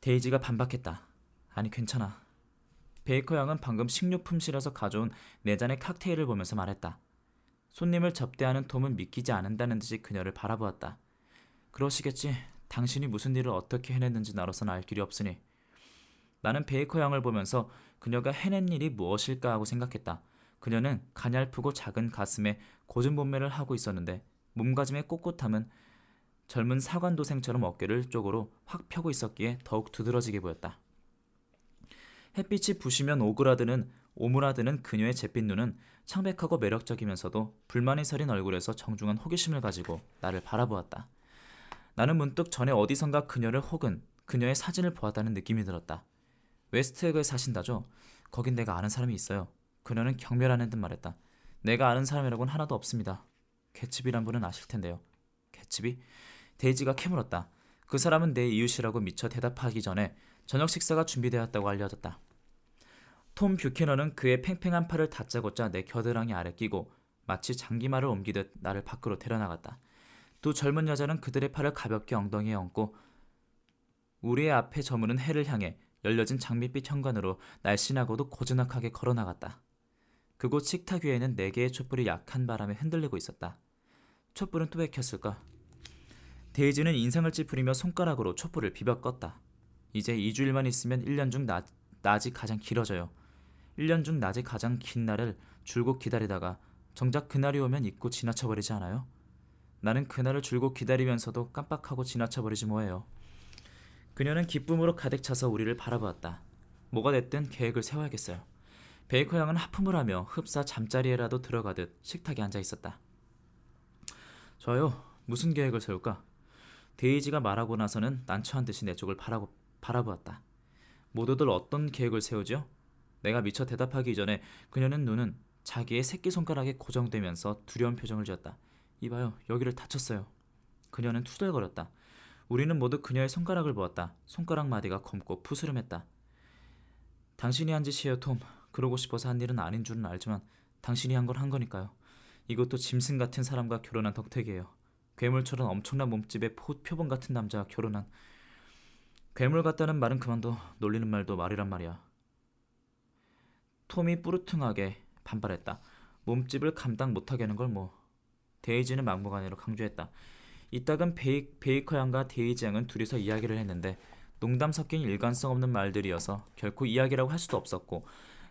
데이지가 반박했다. 아니 괜찮아. 베이커 양은 방금 식료품실에서 가져온 4잔의 칵테일을 보면서 말했다. 손님을 접대하는 톰은 믿기지 않는다는 듯이 그녀를 바라보았다. 그러시겠지. 당신이 무슨 일을 어떻게 해냈는지 나로서는 알 길이 없으니. 나는 베이커 양을 보면서 그녀가 해낸 일이 무엇일까 하고 생각했다. 그녀는 가냘프고 작은 가슴에 고준 몸매를 하고 있었는데 몸가짐의 꼿꼿함은 젊은 사관도생처럼 어깨를 쪽으로 확 펴고 있었기에 더욱 두드러지게 보였다. 햇빛이 부시면 오므라드는 그녀의 잿빛 눈은 창백하고 매력적이면서도 불만이 서린 얼굴에서 정중한 호기심을 가지고 나를 바라보았다. 나는 문득 전에 어디선가 그녀를 혹은 그녀의 사진을 보았다는 느낌이 들었다. 웨스트에그에 사신다죠? 거긴 내가 아는 사람이 있어요. 그녀는 경멸하는 듯 말했다. 내가 아는 사람이라고는 하나도 없습니다. 개츠비란 분은 아실 텐데요. 개츠비? 데이지가 캐물었다. 그 사람은 내 이웃이라고 미처 대답하기 전에 저녁 식사가 준비되었다고 알려졌다. 톰 뷰캐넌은 그의 팽팽한 팔을 다짜고짜 내 겨드랑이 아래 끼고 마치 장기말을 옮기듯 나를 밖으로 데려나갔다. 두 젊은 여자는 그들의 팔을 가볍게 엉덩이에 얹고 우리의 앞에 저무는 해를 향해 열려진 장밋빛 현관으로 날씬하고도 고즈넉하게 걸어나갔다. 그곳 식탁 위에는 4개의 촛불이 약한 바람에 흔들리고 있었다. 촛불은 또 왜 켰을까? 데이지는 인상을 찌푸리며 손가락으로 촛불을 비벼 껐다. 이제 2주일만 있으면 1년 중 낮이 가장 길어져요. 1년 중 낮이 가장 긴 날을 줄곧 기다리다가 정작 그날이 오면 잊고 지나쳐버리지 않아요? 나는 그날을 줄곧 기다리면서도 깜빡하고 지나쳐버리지 뭐예요. 그녀는 기쁨으로 가득 차서 우리를 바라보았다. 뭐가 됐든 계획을 세워야겠어요. 베이커 양은 하품을 하며 흡사 잠자리에라도 들어가듯 식탁에 앉아 있었다. 저요? 무슨 계획을 세울까? 데이지가 말하고 나서는 난처한 듯이 내 쪽을 바라보았다. 모두들 어떤 계획을 세우죠? 내가 미처 대답하기 전에 그녀는 눈은 자기의 새끼손가락에 고정되면서 두려운 표정을 지었다. 이봐요, 여기를 다쳤어요. 그녀는 투덜거렸다. 우리는 모두 그녀의 손가락을 보았다. 손가락 마디가 검고 푸스름했다. 당신이 한 짓이에요, 톰. 그러고 싶어서 한 일은 아닌 줄은 알지만 당신이 한 건 한 거니까요. 이것도 짐승 같은 사람과 결혼한 덕택이에요. 괴물처럼 엄청난 몸집의 표범 같은 남자와 결혼한. 괴물 같다는 말은 그만둬. 놀리는 말도 말이란 말이야. 톰이 뿌르퉁하게 반발했다. 몸집을 감당 못하게 하는 걸 뭐. 데이지는 막무가내로 강조했다. 이따금 베이커 양과 데이지 양은 둘이서 이야기를 했는데 농담 섞인 일관성 없는 말들이어서 결코 이야기라고 할 수도 없었고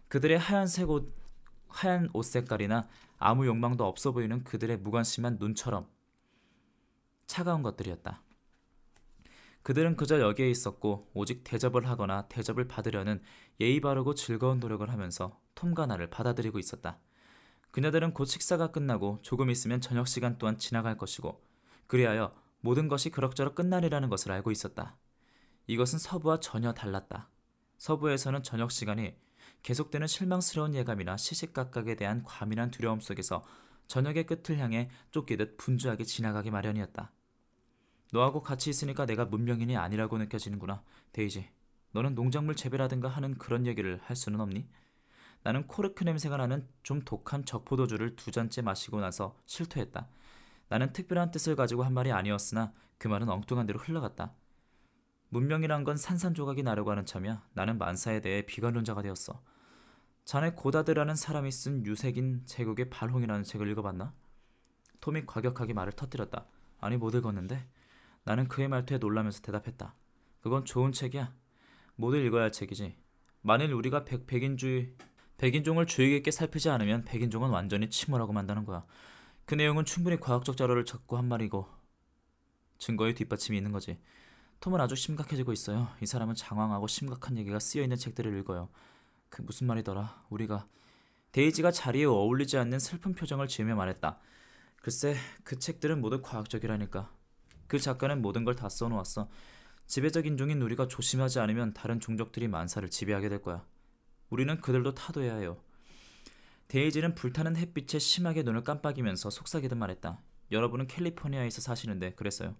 그들의 하얀 옷 색깔이나 아무 욕망도 없어 보이는 그들의 무관심한 눈처럼 차가운 것들이었다. 그들은 그저 여기에 있었고 오직 대접을 하거나 대접을 받으려는 예의 바르고 즐거운 노력을 하면서 톰과 나를 받아들이고 있었다. 그녀들은 곧 식사가 끝나고 조금 있으면 저녁 시간 또한 지나갈 것이고 그리하여 모든 것이 그럭저럭 끝나리라는 것을 알고 있었다. 이것은 서부와 전혀 달랐다. 서부에서는 저녁 시간이 계속되는 실망스러운 예감이나 시시각각에 대한 과민한 두려움 속에서 저녁의 끝을 향해 쫓기듯 분주하게 지나가기 마련이었다. 너하고 같이 있으니까 내가 문명인이 아니라고 느껴지는구나, 데이지. 너는 농작물 재배라든가 하는 그런 얘기를 할 수는 없니? 나는 코르크 냄새가 나는 좀 독한 적포도주를 2잔째 마시고 나서 실토했다. 나는 특별한 뜻을 가지고 한 말이 아니었으나 그 말은 엉뚱한 대로 흘러갔다. 문명이란 건 산산조각이 나려고 하는 참이야. 나는 만사에 대해 비관론자가 되었어. 자네 고다드라는 사람이 쓴 유색인 제국의 발홍이라는 책을 읽어봤나? 톰이 과격하게 말을 터뜨렸다. 아니, 못 읽었는데. 나는 그의 말투에 놀라면서 대답했다. 그건 좋은 책이야. 모두 읽어야 할 책이지. 만일 우리가 백인종을 주의 깊게 살피지 않으면 백인종은 완전히 침몰하고 만다는 거야. 그 내용은 충분히 과학적 자료를 찾고 한 말이고 증거의 뒷받침이 있는 거지. 톰은 아주 심각해지고 있어요. 이 사람은 장황하고 심각한 얘기가 쓰여있는 책들을 읽어요. 그 무슨 말이더라. 우리가 데이지가 자리에 어울리지 않는 슬픈 표정을 지으며 말했다. 글쎄, 그 책들은 모두 과학적이라니까. 그 작가는 모든 걸 다 써놓았어. 지배적 인종인 우리가 조심하지 않으면 다른 종족들이 만사를 지배하게 될 거야. 우리는 그들도 타도해야 해요. 데이지는 불타는 햇빛에 심하게 눈을 깜빡이면서 속삭이듯 말했다. 여러분은 캘리포니아에서 사시는데 그랬어요.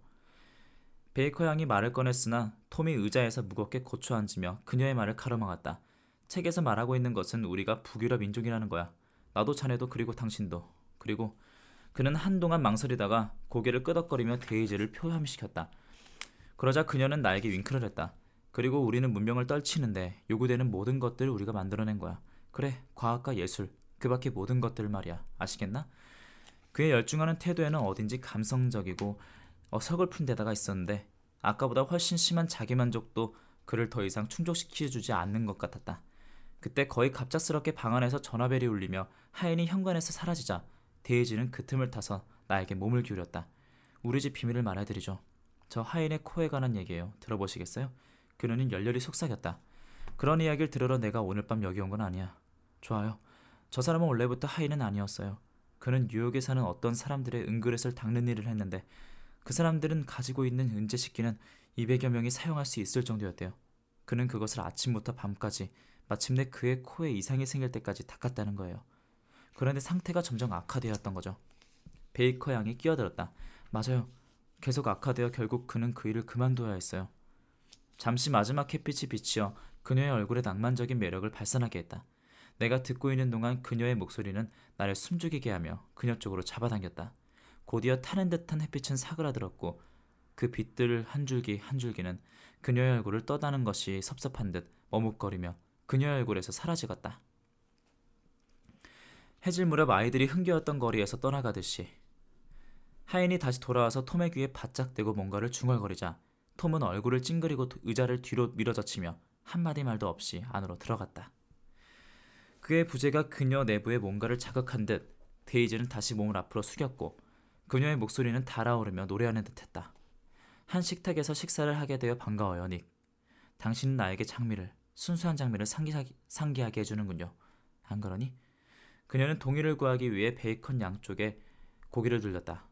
베이커 양이 말을 꺼냈으나 톰이 의자에서 무겁게 고쳐 앉으며 그녀의 말을 가로막았다. 책에서 말하고 있는 것은 우리가 북유럽 민족이라는 거야. 나도 자네도 그리고 당신도. 그리고 그는 한동안 망설이다가 고개를 끄덕거리며 데이지를 표함시켰다. 그러자 그녀는 나에게 윙크를 했다. 그리고 우리는 문명을 떨치는데 요구되는 모든 것들을 우리가 만들어낸 거야. 그래, 과학과 예술, 그 밖의 모든 것들 말이야. 아시겠나? 그의 열중하는 태도에는 어딘지 감성적이고 서글픈 데다가 있었는데 아까보다 훨씬 심한 자기만족도 그를 더 이상 충족시켜주지 않는 것 같았다. 그때 거의 갑작스럽게 방 안에서 전화벨이 울리며 하인이 현관에서 사라지자 데이지는 그 틈을 타서 나에게 몸을 기울였다. 우리 집 비밀을 말해드리죠. 저 하인의 코에 관한 얘기예요. 들어보시겠어요? 그녀는 열렬히 속삭였다. 그런 이야기를 들으러 내가 오늘 밤 여기 온 건 아니야. 좋아요. 저 사람은 원래부터 하인은 아니었어요. 그는 뉴욕에 사는 어떤 사람들의 은그릇을 닦는 일을 했는데 그 사람들은 가지고 있는 은재 식기는 200여 명이 사용할 수 있을 정도였대요. 그는 그것을 아침부터 밤까지 마침내 그의 코에 이상이 생길 때까지 닦았다는 거예요. 그런데 상태가 점점 악화되었던 거죠. 베이커 양이 끼어들었다. 맞아요. 계속 악화되어 결국 그는 그 일을 그만둬야 했어요. 잠시 마지막 햇빛이 비치어 그녀의 얼굴에 낭만적인 매력을 발산하게 했다. 내가 듣고 있는 동안 그녀의 목소리는 나를 숨죽이게 하며 그녀 쪽으로 잡아당겼다. 곧이어 타는 듯한 햇빛은 사그라들었고 그 빛들 한 줄기 한 줄기는 그녀의 얼굴을 떠다는 것이 섭섭한 듯 머뭇거리며 그녀의 얼굴에서 사라지었다. 해질 무렵 아이들이 흥겨웠던 거리에서 떠나가듯이 하인이 다시 돌아와서 톰의 귀에 바짝 대고 뭔가를 중얼거리자 톰은 얼굴을 찡그리고 의자를 뒤로 밀어젖히며 한마디 말도 없이 안으로 들어갔다. 그의 부재가 그녀 내부에 뭔가를 자극한 듯 데이지는 다시 몸을 앞으로 숙였고 그녀의 목소리는 달아오르며 노래하는 듯했다. 한 식탁에서 식사를 하게 되어 반가워요, 닉. 당신은 나에게 순수한 장미를 상기하게 해주는군요. 안 그러니? 그녀는 동의를 구하기 위해 베이컨 양쪽에 고개를 들렸다.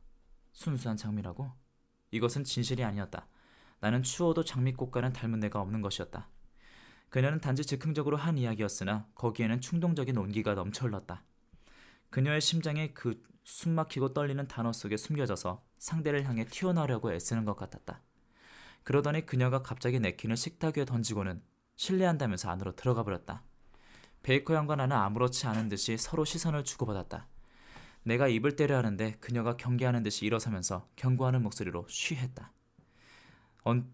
순수한 장미라고? 이것은 진실이 아니었다. 나는 추워도 장미꽃과는 닮은 데가 없는 것이었다. 그녀는 단지 즉흥적으로 한 이야기였으나 거기에는 충동적인 온기가 넘쳐 흘렀다. 그녀의 심장에 그 숨막히고 떨리는 단어 속에 숨겨져서 상대를 향해 튀어나오려고 애쓰는 것 같았다. 그러더니 그녀가 갑자기 네킨을 식탁 위에 던지고는 실례한다면서 안으로 들어가 버렸다. 베이커 양과 나는 아무렇지 않은 듯이 서로 시선을 주고받았다. 내가 입을 떼려 하는데 그녀가 경계하는 듯이 일어서면서 경고하는 목소리로 쉬했다.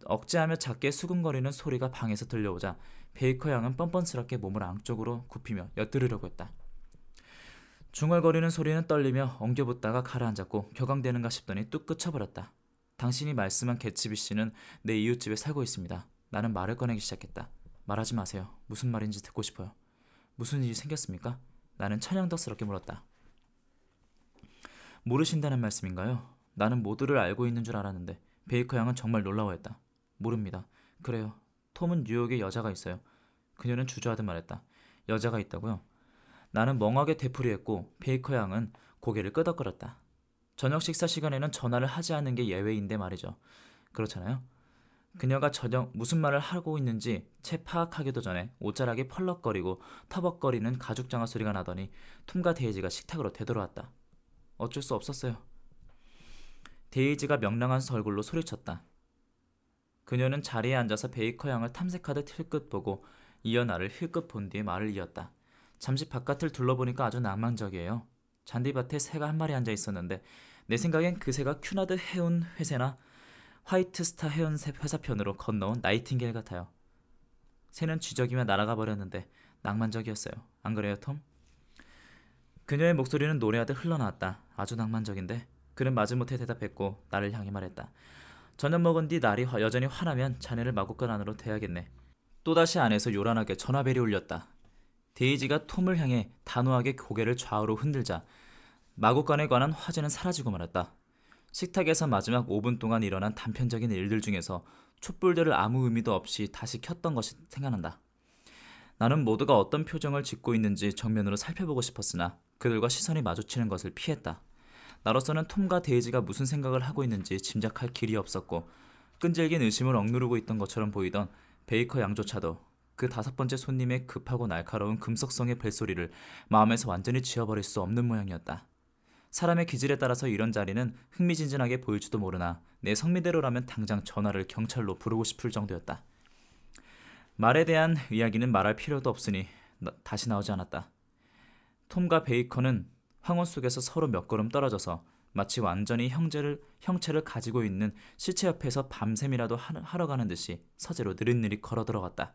억제하며 작게 수근거리는 소리가 방에서 들려오자 베이커 양은 뻔뻔스럽게 몸을 안쪽으로 굽히며 엿들으려고 했다. 중얼거리는 소리는 떨리며 엉겨붙다가 가라앉았고 격앙되는가 싶더니 뚝 끊쳐버렸다. 당신이 말씀한 개츠비 씨는 내 이웃집에 살고 있습니다. 나는 말을 꺼내기 시작했다. 말하지 마세요. 무슨 말인지 듣고 싶어요. 무슨 일이 생겼습니까? 나는 천연덕스럽게 물었다. 모르신다는 말씀인가요? 나는 모두를 알고 있는 줄 알았는데 베이커 양은 정말 놀라워했다. 모릅니다. 그래요. 톰은 뉴욕에 여자가 있어요. 그녀는 주저하듯 말했다. 여자가 있다고요? 나는 멍하게 되풀이했고 베이커 양은 고개를 끄덕거렸다. 저녁 식사 시간에는 전화를 하지 않는 게 예외인데 말이죠. 그렇잖아요? 그녀가 저녁 무슨 말을 하고 있는지 채 파악하기도 전에 옷자락이 펄럭거리고 터벅거리는 가죽장화 소리가 나더니 톰과 데이지가 식탁으로 되돌아왔다. 어쩔 수 없었어요. 데이지가 명랑한 얼굴로 소리쳤다. 그녀는 자리에 앉아서 베이커 양을 탐색하듯 힐끗 보고 이어 나를 힐끗 본 뒤에 말을 이었다. 잠시 바깥을 둘러보니까 아주 낭만적이에요. 잔디밭에 새가 한 마리 앉아 있었는데 내 생각엔 그 새가 큐나드 해운 회사나 화이트스타 해운 회사편으로 건너온 나이팅게일 같아요. 새는 쥐적이며 날아가 버렸는데 낭만적이었어요. 안 그래요, 톰? 그녀의 목소리는 노래하듯 흘러나왔다. 아주 낭만적인데? 그는 마지못해 대답했고 나를 향해 말했다. 저녁 먹은 뒤 날이 여전히 환하면 자네를 마구간 안으로 대야겠네. 또다시 안에서 요란하게 전화벨이 울렸다. 데이지가 톰을 향해 단호하게 고개를 좌우로 흔들자 마구간에 관한 화제는 사라지고 말았다. 식탁에서 마지막 5분 동안 일어난 단편적인 일들 중에서 촛불들을 아무 의미도 없이 다시 켰던 것이 생각난다. 나는 모두가 어떤 표정을 짓고 있는지 정면으로 살펴보고 싶었으나 그들과 시선이 마주치는 것을 피했다. 나로서는 톰과 데이지가 무슨 생각을 하고 있는지 짐작할 길이 없었고 끈질긴 의심을 억누르고 있던 것처럼 보이던 베이커 양조차도 그 5번째 손님의 급하고 날카로운 금속성의 벨소리를 마음에서 완전히 지워버릴 수 없는 모양이었다. 사람의 기질에 따라서 이런 자리는 흥미진진하게 보일지도 모르나 내 성미대로라면 당장 전화를 경찰로 부르고 싶을 정도였다. 말에 대한 이야기는 말할 필요도 없으니 다시 나오지 않았다. 톰과 베이커는 황혼 속에서 서로 몇 걸음 떨어져서 마치 완전히 형체를 가지고 있는 시체 옆에서 밤샘이라도 하러 가는 듯이 서재로 느릿느릿 걸어 들어갔다.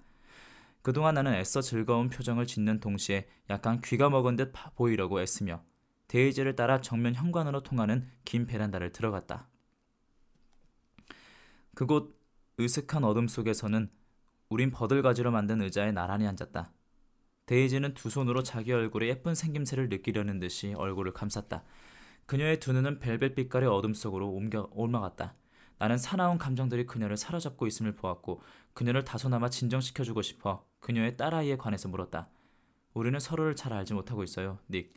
그동안 나는 애써 즐거운 표정을 짓는 동시에 약간 귀가 먹은 듯 보이려고 애쓰며 데이지를 따라 정면 현관으로 통하는 긴 베란다를 들어갔다. 그곳 으슥한 어둠 속에서는 우린 버들가지로 만든 의자에 나란히 앉았다. 데이지는 두 손으로 자기 얼굴에 예쁜 생김새를 느끼려는 듯이 얼굴을 감쌌다. 그녀의 두 눈은 벨벳 빛깔의 어둠 속으로 옮아갔다. 나는 사나운 감정들이 그녀를 사로잡고 있음을 보았고 그녀를 다소나마 진정시켜주고 싶어 그녀의 딸아이에 관해서 물었다. 우리는 서로를 잘 알지 못하고 있어요, 닉.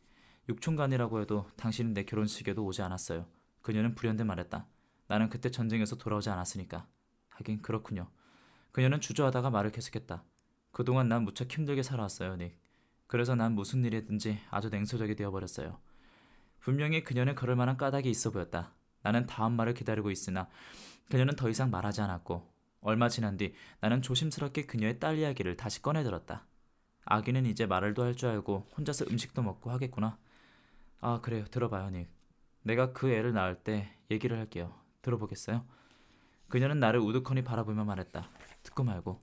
육촌간이라고 해도 당신은 내 결혼식에도 오지 않았어요. 그녀는 불현듯 말했다. 나는 그때 전쟁에서 돌아오지 않았으니까. 하긴 그렇군요. 그녀는 주저하다가 말을 계속했다. 그동안 난 무척 힘들게 살아왔어요, 닉. 그래서 난 무슨 일이든지 아주 냉소적이 되어버렸어요. 분명히 그녀는 그럴 만한 까닭이 있어 보였다. 나는 다음 말을 기다리고 있으나 그녀는 더 이상 말하지 않았고 얼마 지난 뒤 나는 조심스럽게 그녀의 딸 이야기를 다시 꺼내들었다. 아기는 이제 말을도 할 줄 알고 혼자서 음식도 먹고 하겠구나. 아, 그래요. 들어봐요, 닉. 내가 그 애를 낳을 때 얘기를 할게요. 들어보겠어요? 그녀는 나를 우두커니 바라보며 말했다. 듣고 말고.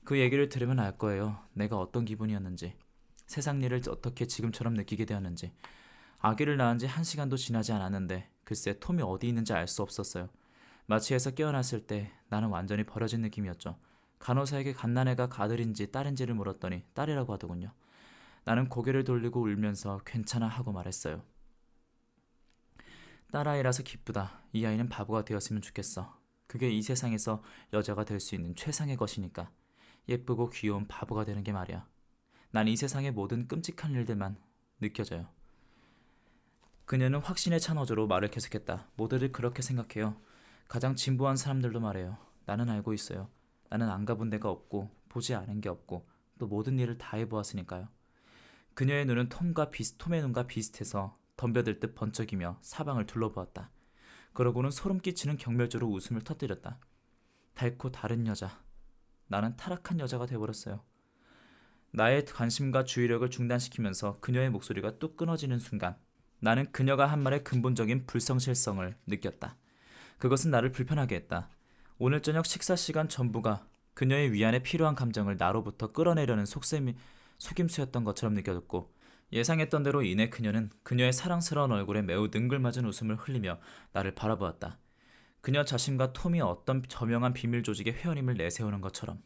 그 얘기를 들으면 알 거예요. 내가 어떤 기분이었는지. 세상 일을 어떻게 지금처럼 느끼게 되었는지. 아기를 낳은 지 1시간도 지나지 않았는데 글쎄 톰이 어디 있는지 알 수 없었어요. 마취에서 깨어났을 때 나는 완전히 버려진 느낌이었죠. 간호사에게 갓난애가 아들인지 딸인지를 물었더니 딸이라고 하더군요. 나는 고개를 돌리고 울면서 괜찮아 하고 말했어요. 딸아이라서 기쁘다. 이 아이는 바보가 되었으면 좋겠어. 그게 이 세상에서 여자가 될 수 있는 최상의 것이니까. 예쁘고 귀여운 바보가 되는 게 말이야. 난 이 세상의 모든 끔찍한 일들만 느껴져요. 그녀는 확신에 찬 어조로 말을 계속했다. 모두들 그렇게 생각해요. 가장 진부한 사람들도 말해요. 나는 알고 있어요. 나는 안 가본 데가 없고 보지 않은 게 없고 또 모든 일을 다 해보았으니까요. 그녀의 눈은 톰의 눈과 비슷해서 덤벼들 듯 번쩍이며 사방을 둘러보았다. 그러고는 소름 끼치는 경멸조로 웃음을 터뜨렸다. 달코 다른 여자. 나는 타락한 여자가 되어버렸어요. 나의 관심과 주의력을 중단시키면서 그녀의 목소리가 뚝 끊어지는 순간 나는 그녀가 한 말의 근본적인 불성실성을 느꼈다. 그것은 나를 불편하게 했다. 오늘 저녁 식사 시간 전부가 그녀의 위안에 필요한 감정을 나로부터 끌어내려는 속임수였던 것처럼 느껴졌고 예상했던 대로 이내 그녀는 그녀의 사랑스러운 얼굴에 매우 능글맞은 웃음을 흘리며 나를 바라보았다. 그녀 자신과 톰이 어떤 저명한 비밀 조직의 회원임을 내세우는 것처럼.